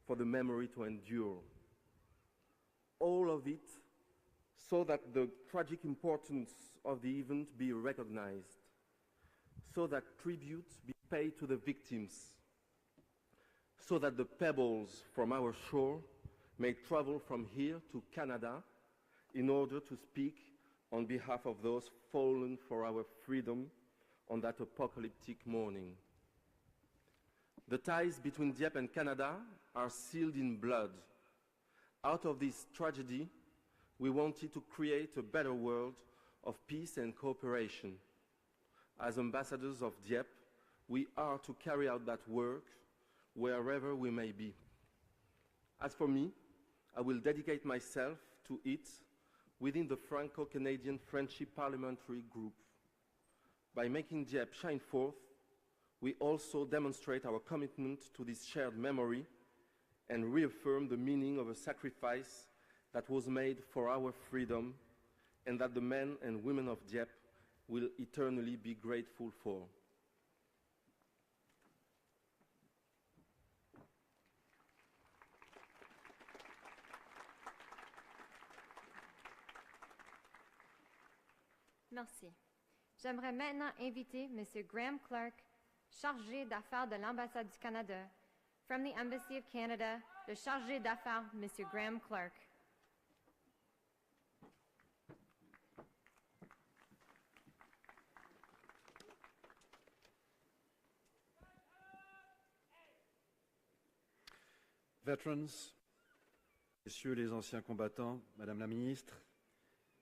[SPEAKER 5] for the memory to endure. All of it so that the tragic importance of the event be recognized, so that tribute be paid to the victims, so that the pebbles from our shore may travel from here to Canada in order to speak on behalf of those fallen for our freedom on that apocalyptic morning. The ties between Dieppe and Canada are sealed in blood. Out of this tragedy, we wanted to create a better world of peace and cooperation. As ambassadors of Dieppe, we are to carry out that work wherever we may be. As for me, I will dedicate myself to it within the Franco-Canadian Friendship Parliamentary Group. By making Dieppe shine forth, we also demonstrate our commitment to this shared memory and reaffirm the meaning of a sacrifice that was made for our freedom and that the men and women of Dieppe will eternally be grateful for.
[SPEAKER 1] Merci. J'aimerais maintenant inviter M. Graham Clark, chargé d'affaires de l'ambassade du Canada. From the Embassy of Canada, le chargé d'affaires, M. Graham Clark.
[SPEAKER 8] Veterans, Messieurs les anciens combattants, Madame la Ministre,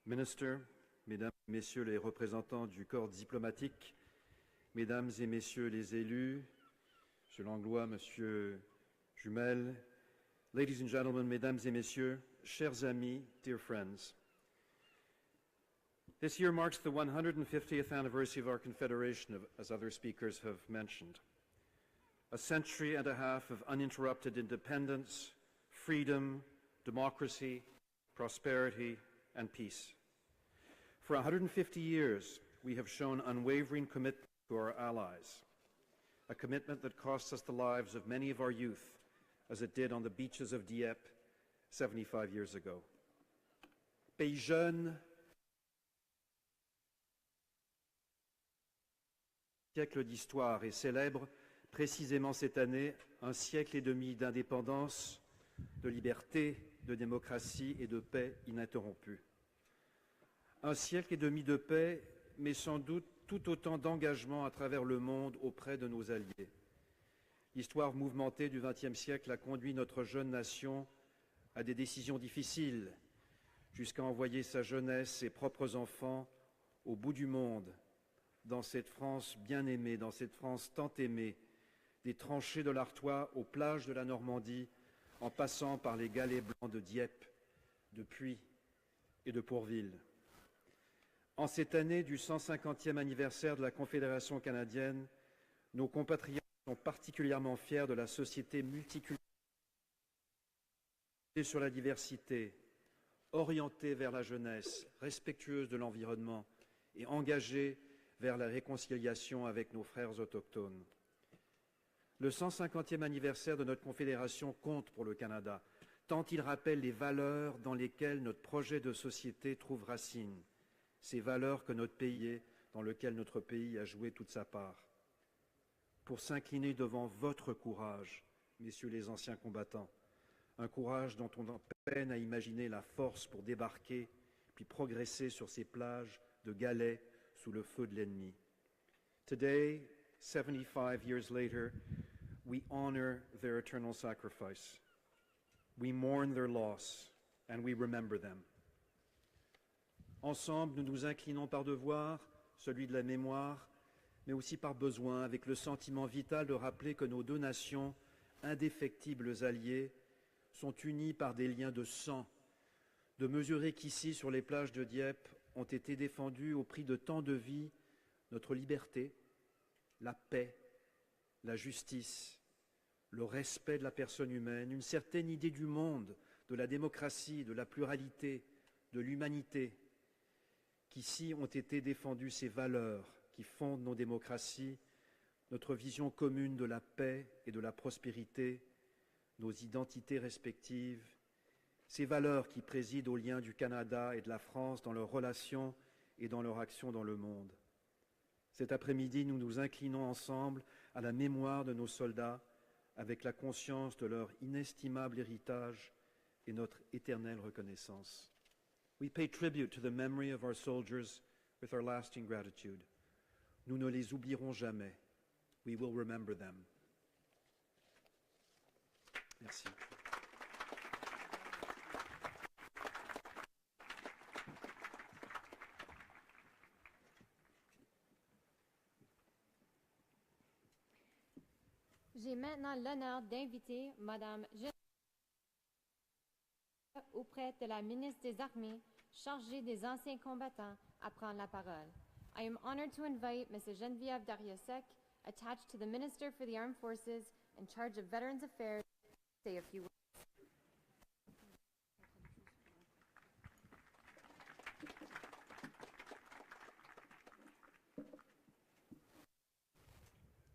[SPEAKER 8] Minister, Mesdames et Messieurs les représentants du corps diplomatique, Mesdames et Messieurs les élus, Monsieur Langlois, Monsieur Jumel, Ladies and gentlemen, Mesdames et Messieurs, chers amis, dear friends. This year marks the 150th anniversary of our Confederation, as other speakers have mentioned. A century and a half of uninterrupted independence, freedom, democracy, prosperity, and peace. For 150 years, we have shown unwavering commitment to our allies, a commitment that cost us the lives of many of our youth, as it did on the beaches of Dieppe 75 years ago. Pays jeune, siècle d'histoire et célèbre précisément cette année un siècle et demi d'indépendance, de liberté, de démocratie et de paix ininterrompue. Un siècle et demi de paix, mais sans doute tout autant d'engagement à travers le monde auprès de nos alliés. L'histoire mouvementée du XXe siècle a conduit notre jeune nation à des décisions difficiles, jusqu'à envoyer sa jeunesse, ses propres enfants, au bout du monde, dans cette France bien-aimée, dans cette France tant aimée, des tranchées de l'Artois aux plages de la Normandie, en passant par les galets blancs de Dieppe, de Puy et de Pourville. En cette année du 150e anniversaire de la Confédération canadienne, nos compatriotes sont particulièrement fiers de la société multiculturelle sur la diversité, orientée vers la jeunesse, respectueuse de l'environnement et engagée vers la réconciliation avec nos frères autochtones. Le 150e anniversaire de notre Confédération compte pour le Canada, tant il rappelle les valeurs dans lesquelles notre projet de société trouve racine, ces valeurs que notre pays est, dans lesquelles notre pays a joué toute sa part. pour s'incliner devant votre courage, messieurs les anciens combattants, un courage dont on peine à imaginer la force pour débarquer puis progresser sur ces plages de galets sous le feu de l'ennemi. Today, 75 years later, we honor their eternal sacrifice. We mourn their loss and we remember them. Ensemble, nous nous inclinons par devoir, celui de la mémoire, mais aussi par besoin, avec le sentiment vital de rappeler que nos deux nations, indéfectibles alliés, sont unies par des liens de sang, de mesurer qu'ici, sur les plages de Dieppe, ont été défendues au prix de tant de vies notre liberté, la paix, la justice, le respect de la personne humaine, une certaine idée du monde, de la démocratie, de la pluralité, de l'humanité, qu'ici ont été défendues ces valeurs qui fondent nos démocraties, notre vision commune de la paix et de la prospérité, nos identités respectives, ces valeurs qui président aux liens du Canada et de la France dans leurs relations et dans leur action dans le monde. Cet après-midi, nous nous inclinons ensemble à la mémoire de nos soldats avec la conscience de leur inestimable héritage et notre éternelle reconnaissance. We pay tribute to the memory of our soldiers with our lasting gratitude. Nous ne les oublierons jamais. We will remember them. Merci.
[SPEAKER 1] J'ai maintenant l'honneur d'inviter Madame auprès de la ministre des Armées, chargée des anciens combattants, à prendre la parole. I am honored to invite Mrs. Geneviève Darrieussecq, attached to the Minister for the Armed Forces in charge of Veterans Affairs, to say a few words.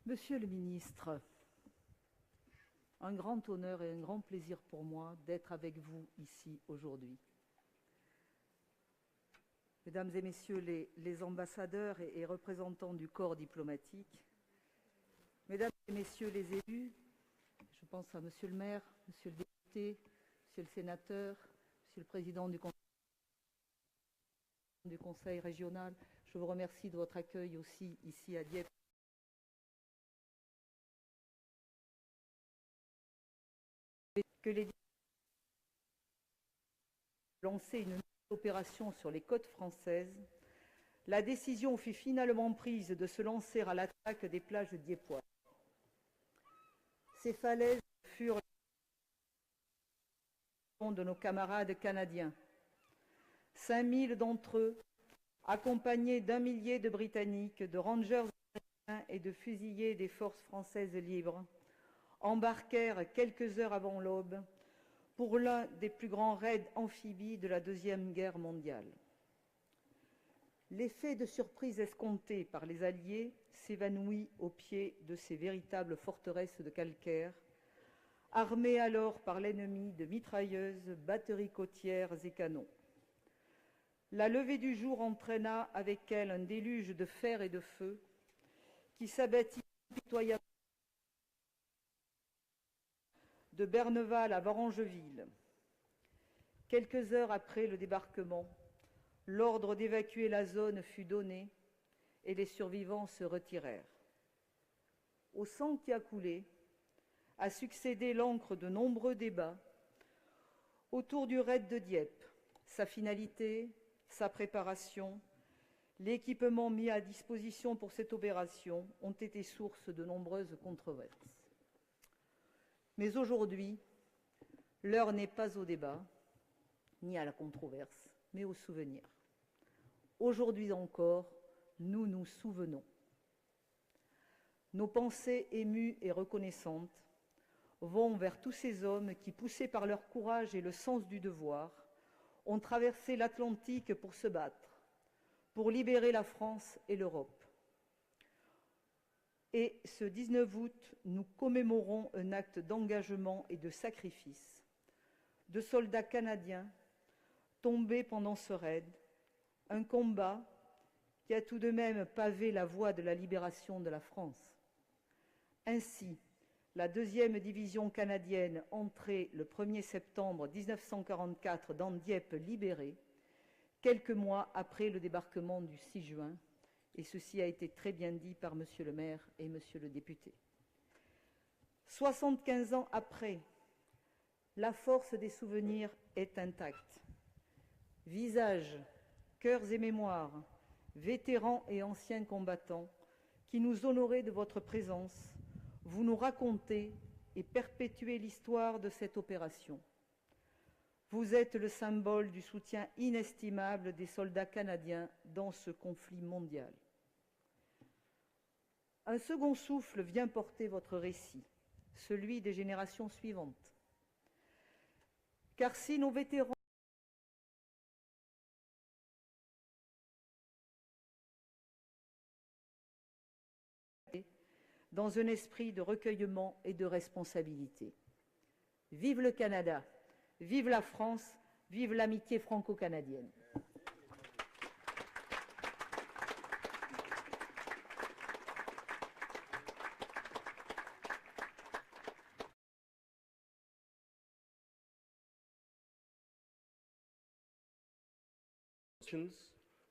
[SPEAKER 9] Monsieur le ministre, un grand honneur et un grand plaisir pour moi d'être avec vous ici aujourd'hui. Mesdames et messieurs les ambassadeurs et représentants du corps diplomatique, mesdames et messieurs les élus, je pense à monsieur le maire, monsieur le député, monsieur le sénateur, monsieur le président du conseil régional, je vous remercie de votre accueil aussi ici à Dieppe. Que les lancer une opération sur les côtes françaises, la décision fut finalement prise de se lancer à l'attaque des plages dieppoises. Ces falaises furent de nos camarades canadiens. 5000 d'entre eux, accompagnés d'1 millier de Britanniques, de rangers américains et de fusiliers des forces françaises libres, embarquèrent quelques heures avant l'aube pour l'un des plus grands raids amphibies de la Deuxième Guerre mondiale. L'effet de surprise escompté par les Alliés s'évanouit au pied de ces véritables forteresses de calcaire, armées alors par l'ennemi de mitrailleuses, batteries côtières et canons. La levée du jour entraîna avec elle un déluge de fer et de feu qui s'abattit impitoyablement de Berneval à Varangeville. Quelques heures après le débarquement, l'ordre d'évacuer la zone fut donné et les survivants se retirèrent. Au sang qui a coulé a succédé l'encre de nombreux débats autour du raid de Dieppe, sa finalité, sa préparation, l'équipement mis à disposition pour cette opération ont été source de nombreuses controverses. Mais aujourd'hui, l'heure n'est pas au débat, ni à la controverse, mais au souvenir. Aujourd'hui encore, nous nous souvenons. Nos pensées émues et reconnaissantes vont vers tous ces hommes qui, poussés par leur courage et le sens du devoir, ont traversé l'Atlantique pour se battre, pour libérer la France et l'Europe. Et ce 19 août, nous commémorons un acte d'engagement et de sacrifice de soldats canadiens tombés pendant ce raid, un combat qui a tout de même pavé la voie de la libération de la France. Ainsi, la 2e division canadienne, entrée le 1er septembre 1944 dans Dieppe libérée, quelques mois après le débarquement du 6 juin, et ceci a été très bien dit par Monsieur le maire et Monsieur le député. 75 ans après, la force des souvenirs est intacte. Visages, cœurs et mémoires, vétérans et anciens combattants, qui nous honorez de votre présence, vous nous racontez et perpétuez l'histoire de cette opération. Vous êtes le symbole du soutien inestimable des soldats canadiens dans ce conflit mondial. Un second souffle vient porter votre récit, celui des générations suivantes. Car si nos vétérans dans un esprit de recueillement et de responsabilité. Vive le Canada, vive la France, vive l'amitié franco-canadienne.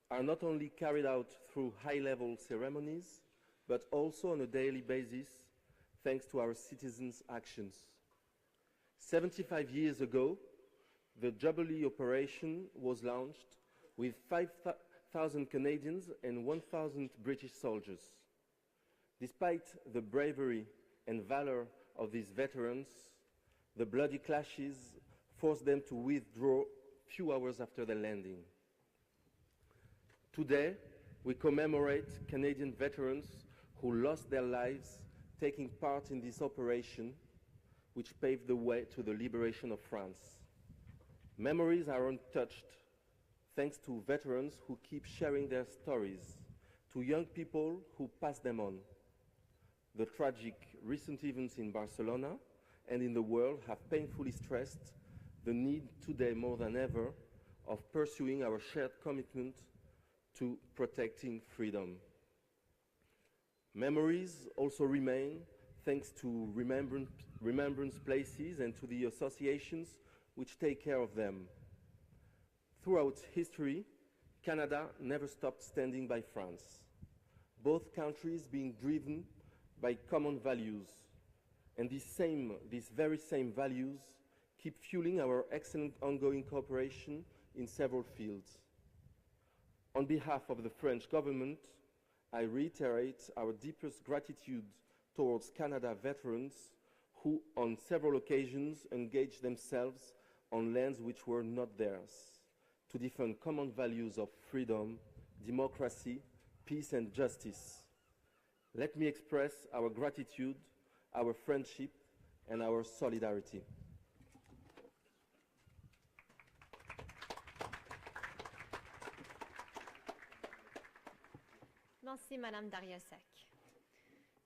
[SPEAKER 5] Are not only carried out through high-level ceremonies, but also on a daily basis, thanks to our citizens' actions. 75 years ago, the Jubilee operation was launched with 5,000 Canadians and 1,000 British soldiers. Despite the bravery and valor of these veterans, the bloody clashes forced them to withdraw few hours after their landing. Today, we commemorate Canadian veterans who lost their lives taking part in this operation, which paved the way to the liberation of France. Memories are untouched, thanks to veterans who keep sharing their stories, to young people who pass them on. The tragic recent events in Barcelona and in the world have painfully stressed the need today more than ever of pursuing our shared commitment to protecting freedom. Memories also remain thanks to remembrance places and to the associations which take care of them. Throughout history, Canada never stopped standing by France, both countries being driven by common values, and these very same values keep fueling our excellent ongoing cooperation in several fields. On behalf of the French government, I reiterate our deepest gratitude towards Canada veterans who on several occasions engaged themselves on lands which were not theirs, to defend common values of freedom, democracy, peace and justice. Let me express our gratitude, our friendship and our solidarity.
[SPEAKER 1] Merci, Madame Darrieussecq.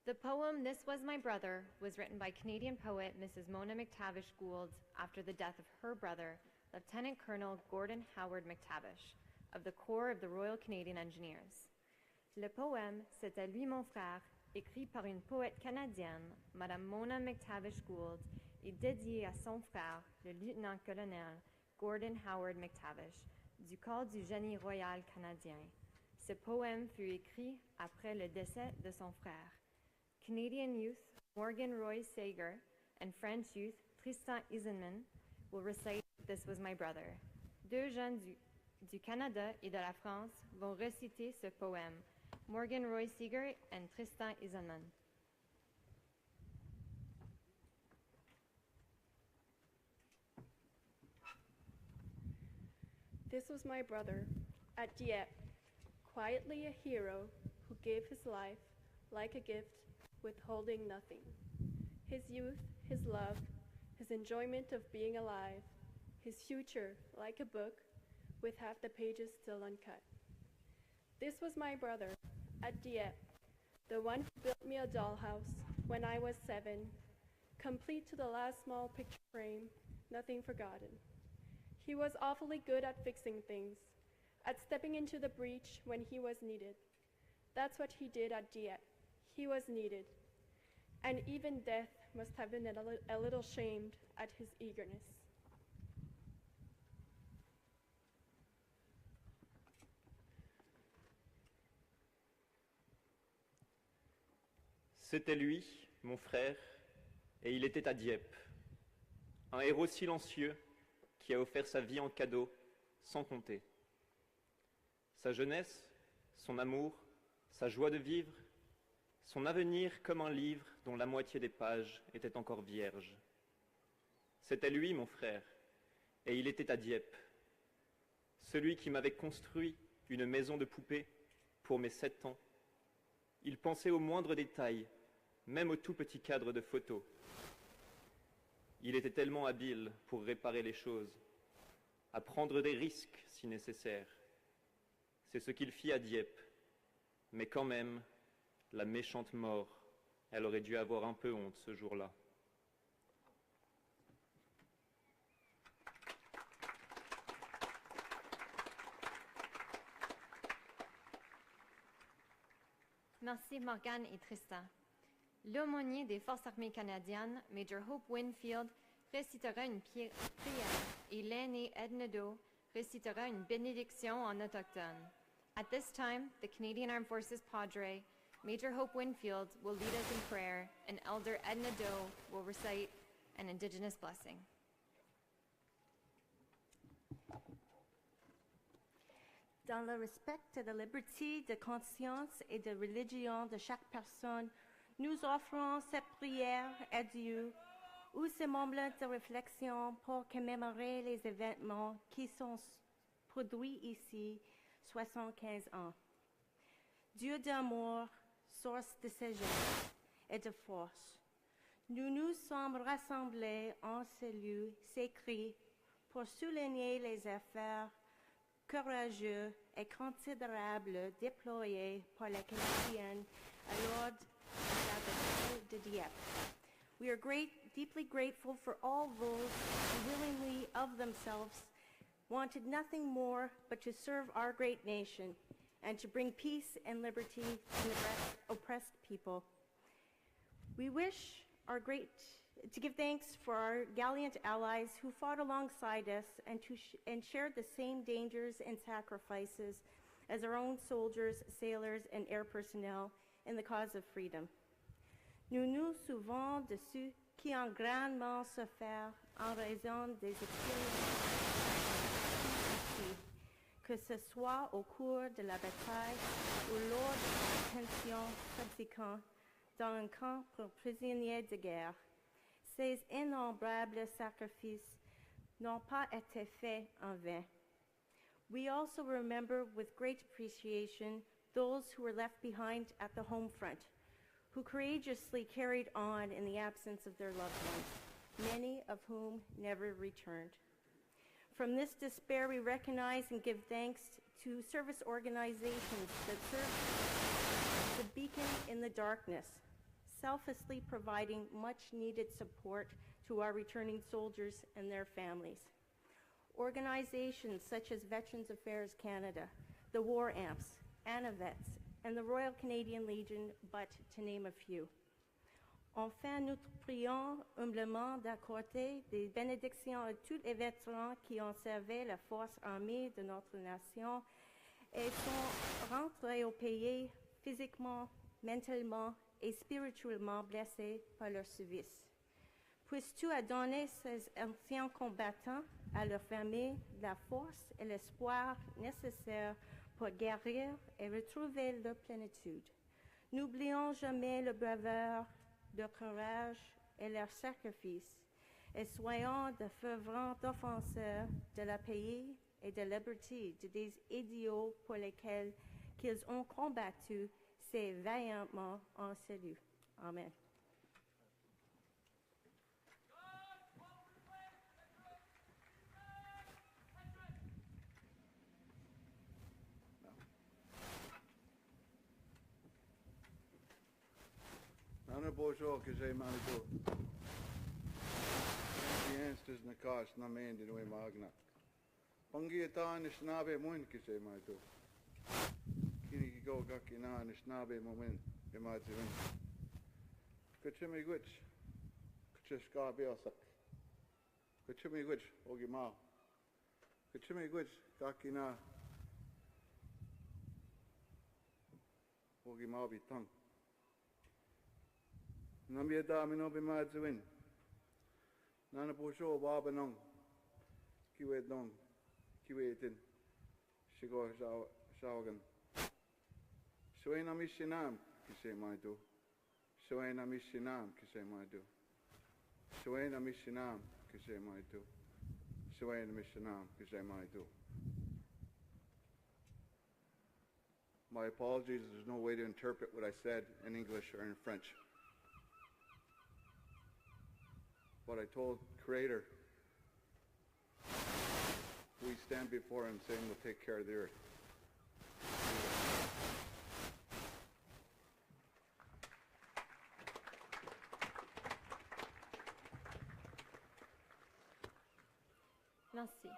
[SPEAKER 1] The poem This Was My Brother was written by Canadian poet Mrs. Mona McTavish Gould after the death of her brother, Lieutenant Colonel Gordon Howard McTavish, of the Corps of the Royal Canadian Engineers. Le poème, C'est à lui mon frère, écrit par une poète canadienne, Madame Mona McTavish Gould, est dédié à son frère, le lieutenant-colonel Gordon Howard McTavish, du Corps du Génie royal canadien. Ce poème fut écrit après le décès de son frère. Canadian youth Morgan Roy Sager and French youth Tristan Isenman will recite This Was My Brother. Deux jeunes du Canada et de la France vont réciter ce poème, Morgan Roy Seeger and Tristan Isenman.
[SPEAKER 10] This was my brother at Dieppe, quietly a hero who gave his life like a gift, withholding nothing. His youth, his love, his enjoyment of being alive, his future like a book with half the pages still uncut. This was my brother at Dieppe, the one who built me a dollhouse when I was 7, complete to the last small picture frame, nothing forgotten. He was awfully good at fixing things, at stepping into the breach when he was needed. That's what he did at Dieppe. He was needed. and even death must have been a little shamed at his eagerness.
[SPEAKER 11] C'était lui, mon frère, et il était à Dieppe, un héros silencieux qui a offert sa vie en cadeau, sans compter. Sa jeunesse, son amour, sa joie de vivre, son avenir comme un livre dont la moitié des pages étaient encore vierges. C'était lui, mon frère, et il était à Dieppe, celui qui m'avait construit une maison de poupée pour mes 7 ans. Il pensait aux moindres détails, même au tout petit cadre de photos. Il était tellement habile pour réparer les choses, à prendre des risques si nécessaire. C'est ce qu'il fit à Dieppe, mais quand même, la méchante mort, elle aurait dû avoir un peu honte ce jour-là.
[SPEAKER 1] Merci Morgane et Tristan. L'aumônier des Forces armées canadiennes, Major Hope Winfield, récitera une prière et l'aîné Edna Doe récitera une bénédiction en autochtone. At this time, the Canadian Armed Forces Padre, Major Hope Winfield, will lead us in prayer, and Elder Edna Doe will recite an Indigenous blessing.
[SPEAKER 12] Dans le respect de la liberté de conscience et de religion de chaque personne, nous offrons cette prière à Dieu ou ce moment de réflexion pour commémorer les événements qui sont produits ici 75 ans. Dieu d'amour, source de sagesse et de force, nous nous sommes rassemblés en ce lieu sacré pour souligner les efforts courageux et considérables déployés par les Canadiens à l'ordre de la bataille de Dieppe. We are deeply grateful for all those who willingly of themselves wanted nothing more but to serve our great nation and to bring peace and liberty to the oppressed people. We wish to give thanks for our gallant allies who fought alongside us and shared the same dangers and sacrifices as our own soldiers, sailors, and air personnel in the cause of freedom. Nous nous souvenons de ceux qui ont grandement souffert en raison des expériences ici, que ce soit au cours de la bataille ou lors de détentions subséquentes dans un camp pour prisonniers de guerre. Ces innombrables sacrifices n'ont pas été faits en vain. We also remember with great appreciation those who were left behind at the home front, who courageously carried on in the absence of their loved ones, many of whom never returned. From this despair, we recognize and give thanks to service organizations that serve as a beacon in the darkness, selflessly providing much-needed support to our returning soldiers and their families. Organizations such as Veterans Affairs Canada, the War Amps, ANAVETS, and the Royal Canadian Legion, but to name a few. Enfin, nous prions humblement d'accorder des bénédictions à tous les vétérans qui ont servi la force armée de notre nation et sont rentrés au pays physiquement, mentalement et spirituellement blessés par leur service. Puisses-tu donner ces anciens combattants à leur famille la force et l'espoir nécessaires pour guérir et retrouver leur plénitude. N'oublions jamais le bravoure, leur courage et leur sacrifice, et soyons de fervents défenseurs de la pays et de la liberté, des idéaux pour lesquels qu'ils ont combattu si vaillamment en salut. Amen.
[SPEAKER 3] Bonjour, que j'ai Manito. Pienstas na kas na mendi no magna. Pangi ta na snabe mun que j'ai Manito. Kini ki go gaki na snabe moment e Manito. Kuchimigwich, Kuchishka Biosak, Kuchimigwich, Ogima, Kuchimigwich, Kakina, Ogima Bitang. Namia Damino Bimadzuin, Nana Busho Babanong, Kiwe Dong, Kiwe Tin, Shigo Shawagan. Shwena Mishinam, Kishe Maidu. Shwena Mishinam, Kishe Maidu. Shwena Mishinam, Kishe Maidu. Shwena Mishinam, Kishe Maidu. My apologies, there's no way to interpret what I said in English or in French. But I told Creator, we stand before Him saying we'll take care of the earth.
[SPEAKER 1] Merci.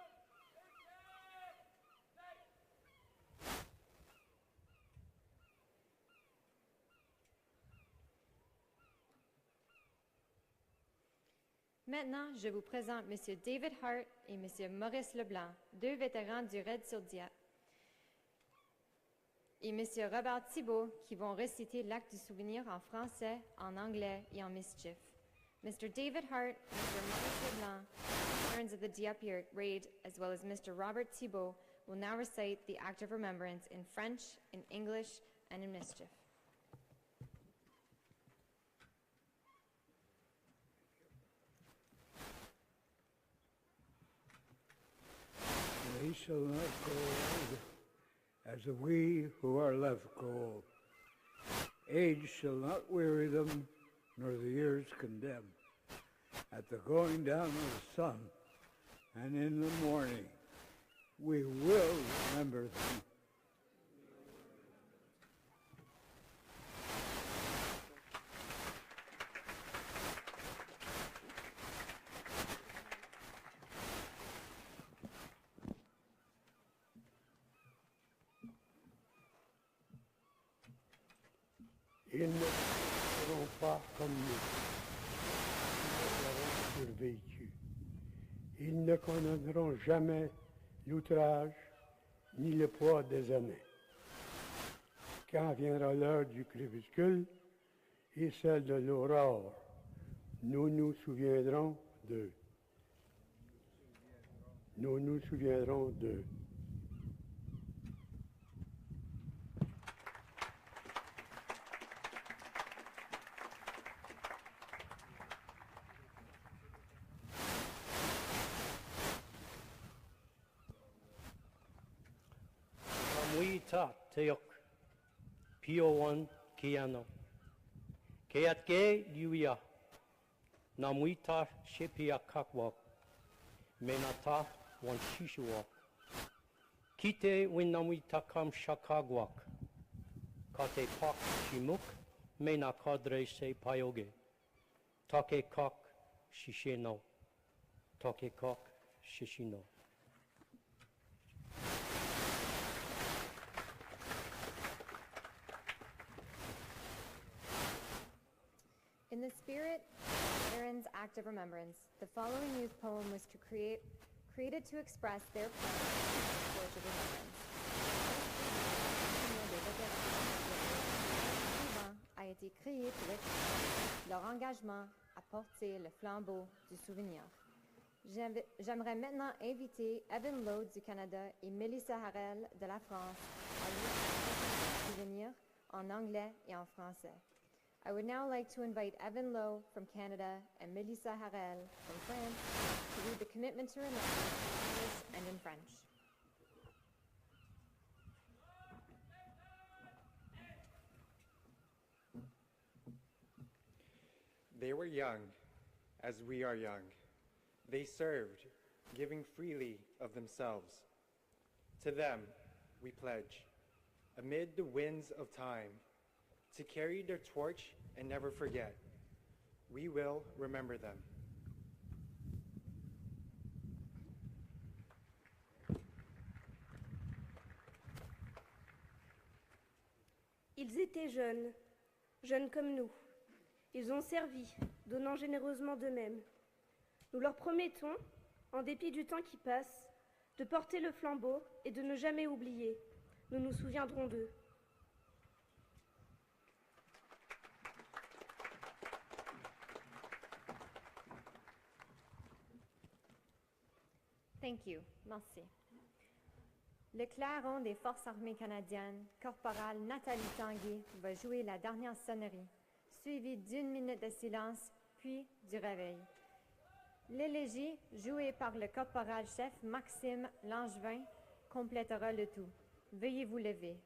[SPEAKER 1] Maintenant, je vous présente M. David Hart et M. Maurice Leblanc, deux vétérans du Raid sur Dieppe, et M. Robert Thibault, qui vont réciter l'acte du souvenir en français, en anglais et en mischief. Mr. David Hart, Mr. Maurice Leblanc, veterans of the Dieppe Raid, as well as Mr. Robert Thibault, will now recite the Act of Remembrance in French, in English, and in mischief.
[SPEAKER 13] They shall not grow old, as we who are left grow old. Age shall not weary them, nor the years condemn. At the going down of the sun, and in the morning, we will remember them.
[SPEAKER 14] Ils ne seront pas comme nous. Ils auront survécu. Ils ne connaîtront jamais l'outrage ni le poids des années. Quand viendra l'heure du crépuscule et celle de l'aurore, nous nous souviendrons d'eux. Nous nous souviendrons d'eux.
[SPEAKER 15] Ta teok pio1 kiano keatke yuia namuita shepia kakwak menata wan shishuwak kite win namuita kam shakagwak kate pak shimuk mena kadre se payoge take kok shisheno take kok shishino.
[SPEAKER 1] In the spirit of Aaron's Act of Remembrance, the following youth poem was created to express their plan for the remembrance. A été créé pour exprimer leur engagement à porter le flambeau du souvenir. J'aimerais maintenant inviter Evan Lowe du Canada et Melissa Harel de la France à lire le souvenir en anglais et en français. I would now like to invite Evan Lowe from Canada and Melissa Harel from France to read the commitment to remember in English and in French.
[SPEAKER 16] They were young, as we are young. They served, giving freely of themselves. To them we pledge, amid the winds of time, to carry their torch and never forget. We will remember them.
[SPEAKER 10] Ils étaient jeunes, jeunes comme nous.
[SPEAKER 17] Ils ont servi, donnant généreusement d'eux-mêmes. Nous leur promettons, en dépit du temps qui passe, de porter le flambeau et de ne jamais oublier. Nous nous souviendrons d'eux.
[SPEAKER 1] Thank you. Merci. Le clairon des Forces armées canadiennes, corporal Nathalie Tanguay, va jouer la dernière sonnerie, suivie d'une minute de silence, puis du réveil. L'élégie, jouée par le corporal-chef Maxime Langevin, complétera le tout. Veuillez vous lever.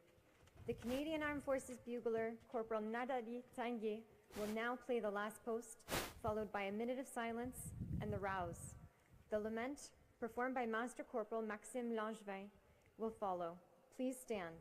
[SPEAKER 1] The Canadian Armed Forces bugler, Corporal Nathalie Tanguay, will now play the last post, followed by a minute of silence and the rouse. The lament, performed by Master Corporal Maxime Langevin, will follow. Please stand.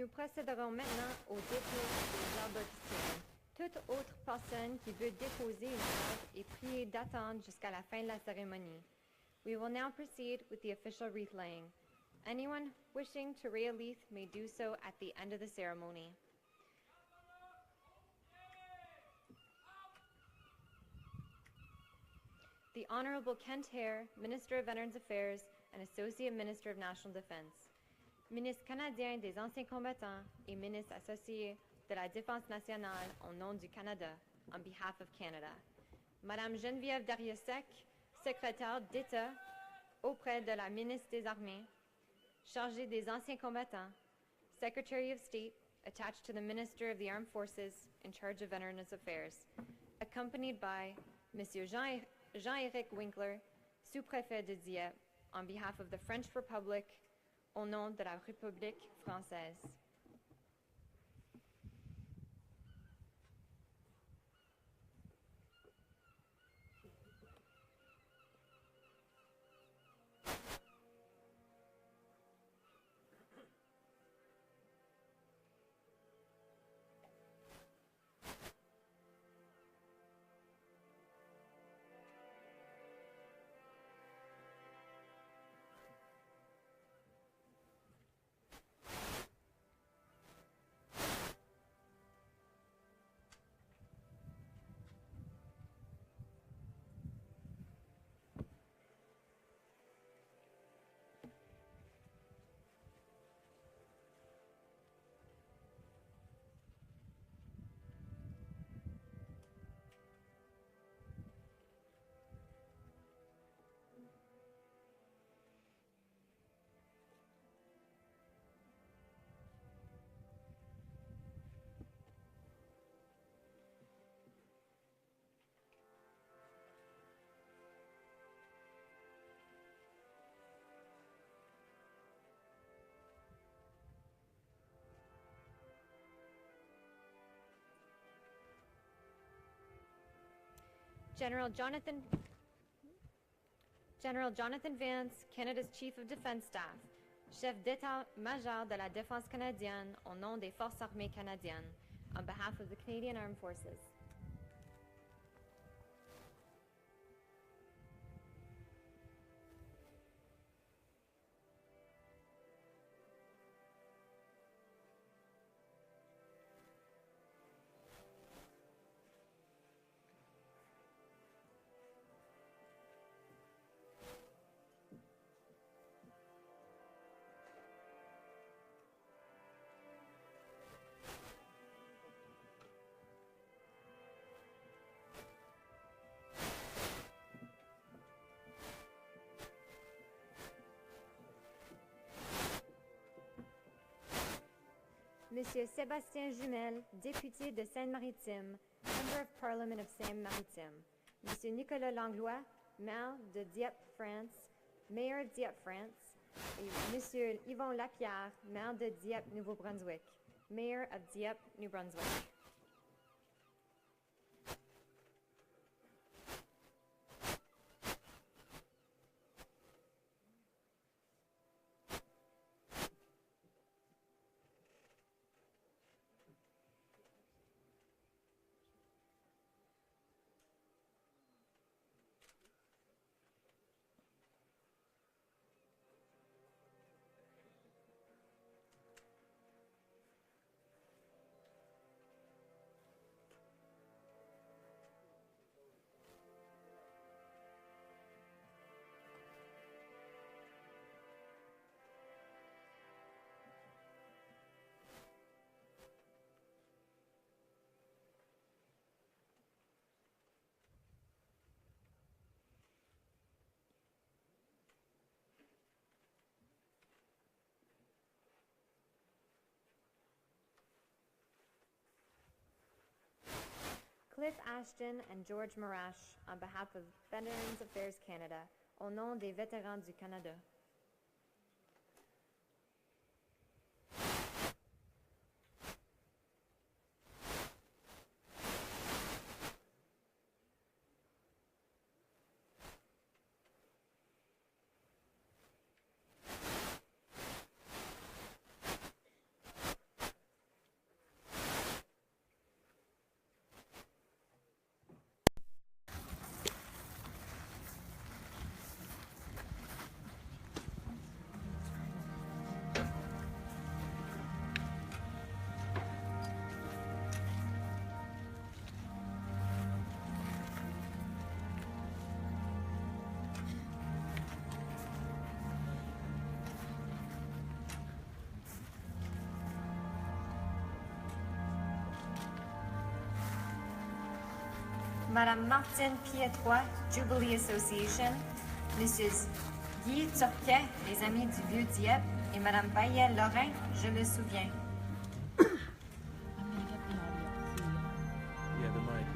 [SPEAKER 1] Nous procéderons maintenant au dépôt des arbres qui tiennent. Toute autre personne qui veut déposer une arbre est priée d'attendre jusqu'à la fin de la cérémonie. We will now proceed with the official wreath laying. Anyone wishing to lay a wreath may do so at the end of the ceremony. The Honorable Kent Hare, Minister of Veterans Affairs and Associate Minister of National Defense. Ministre canadien des Anciens Combattants et ministre associé de la Défense nationale au nom du Canada, on behalf of Canada. Madame Geneviève Darrieussecq, secrétaire d'État auprès de la ministre des Armées, chargée des Anciens Combattants, Secretary of State attached to the Minister of the Armed Forces in charge of Veterans Affairs, accompanied by Monsieur Jean-Éric Winkler, sous-préfet de Dieppe, on behalf of the French Republic, au nom de la République française. General Jonathan Vance, Canada's Chief of Defence Staff, chef d'état-major de la Défense canadienne au nom des Forces armées canadiennes, on behalf of the Canadian Armed Forces. Monsieur Sébastien Jumel, député de Seine-Maritime, Member of Parliament of Seine-Maritime. Monsieur Nicolas Langlois, maire de Dieppe, France, Mayor Dieppe, France. Et Monsieur Yvon Lapierre, maire de Dieppe, Nouveau-Brunswick, Mayor of Dieppe, New Brunswick. Cliff Ashton and George Marash, on behalf of Veterans Affairs Canada, au nom des vétérans du Canada. Madame Martine Piétrois, Jubilee Association, Messieurs Guy Turquet, les Amis du Vieux Dieppe, et Madame Bayel Lorrain, je me souviens.
[SPEAKER 5] Yeah, the mic.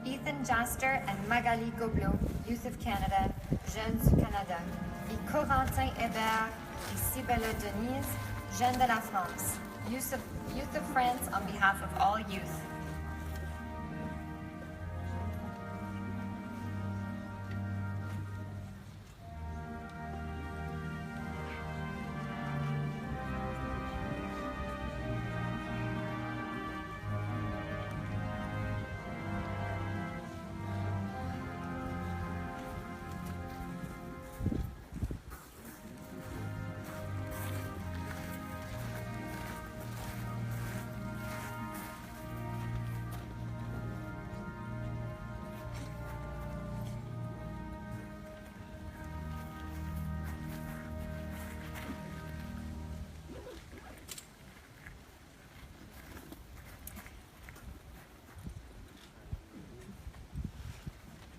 [SPEAKER 1] Ethan Jaster and Magali Gobleau, Youth of Canada, Jeunes du Canada, et Corentin Hébert et Cybella Denise, Jeunes de la France, Youth of France on behalf of all youth.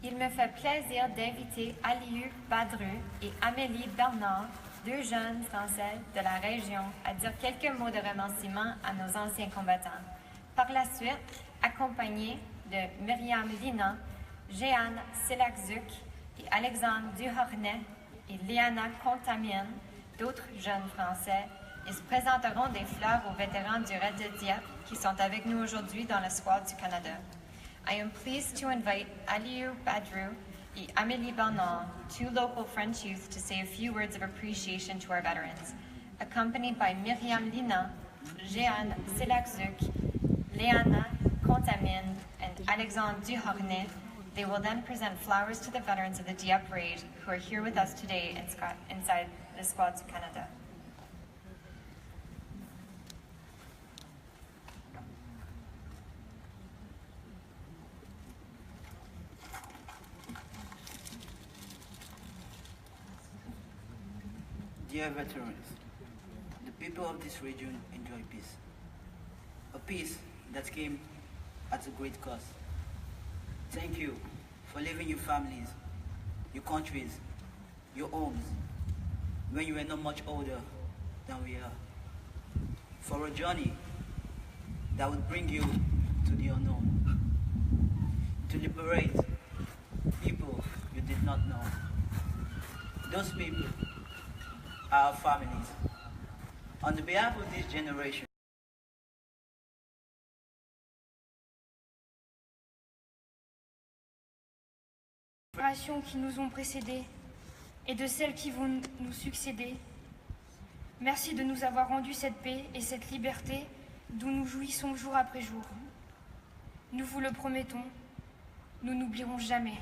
[SPEAKER 1] Il me fait plaisir d'inviter Aliou Badru et Amélie Bernard, deux jeunes Français de la région, à dire quelques mots de remerciement à nos anciens combattants. Par la suite, accompagnés de Myriam Lina, Jeanne Selakzuk et Alexandre Duhornet et Liana Contamine, d'autres jeunes Français, ils se présenteront des fleurs aux vétérans du Raid de Dieppe qui sont avec nous aujourd'hui dans le Squad du Canada. I am pleased to invite Aliou Badru and Amélie Bernard, two local French youth, to say a few words of appreciation to our veterans. Accompanied by Myriam Lina, Jeanne Selakzuk, Leana Contamine, and Alexandre Duhornet, they will then present flowers to the veterans of the Dieppe Raid who are here with us today inside the Squads of Canada.
[SPEAKER 18] Dear veterans, the people of this region enjoy peace. A peace that came at a great cost. Thank you for leaving your families, your countries, your homes, when you were not much older than we are. For a journey that would bring you to the unknown. To liberate people you did not know. Those people our families. On the behalf of this generation,
[SPEAKER 19] qui nous ont précédés et de celles qui vont nous succéder, merci de nous avoir rendu cette paix et cette liberté dont nous jouissons jour après jour. Nous vous le promettons, nous n'oublierons jamais.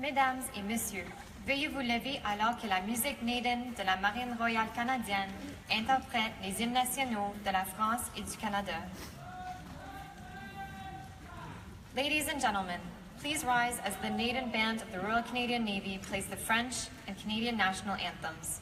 [SPEAKER 1] Mesdames et messieurs, veuillez vous lever alors que la musique Naden de la Marine royale canadienne interprète les hymnes nationaux de la France et du Canada. Ladies and gentlemen, please rise as the Naden Band of the Royal Canadian Navy plays the French and Canadian national anthems.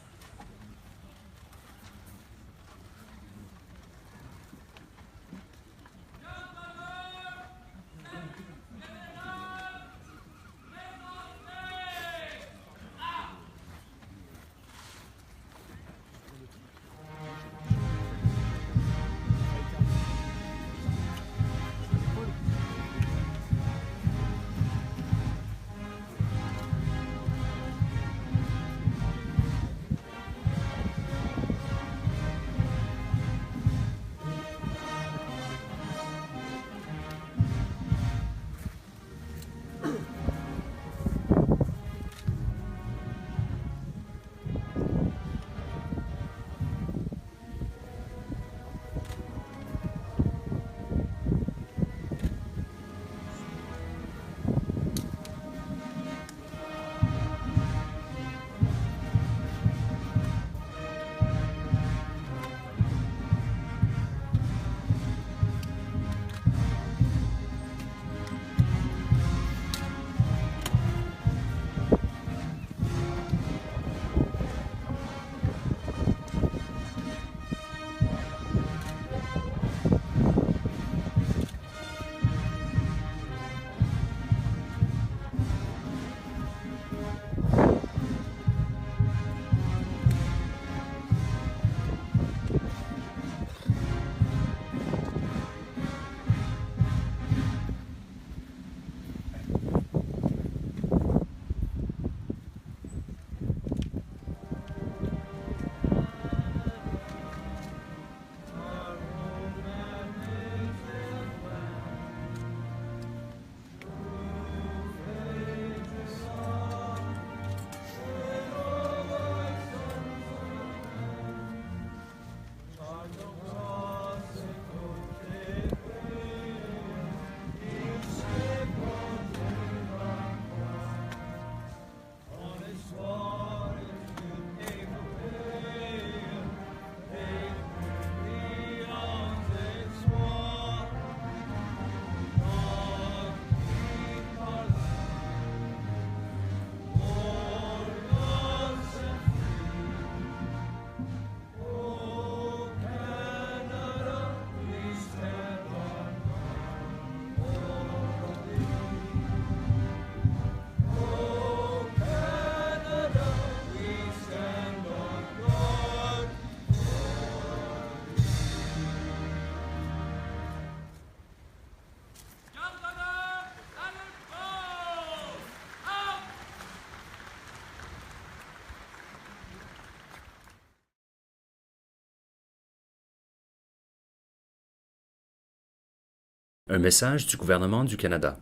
[SPEAKER 20] Un message du gouvernement du Canada.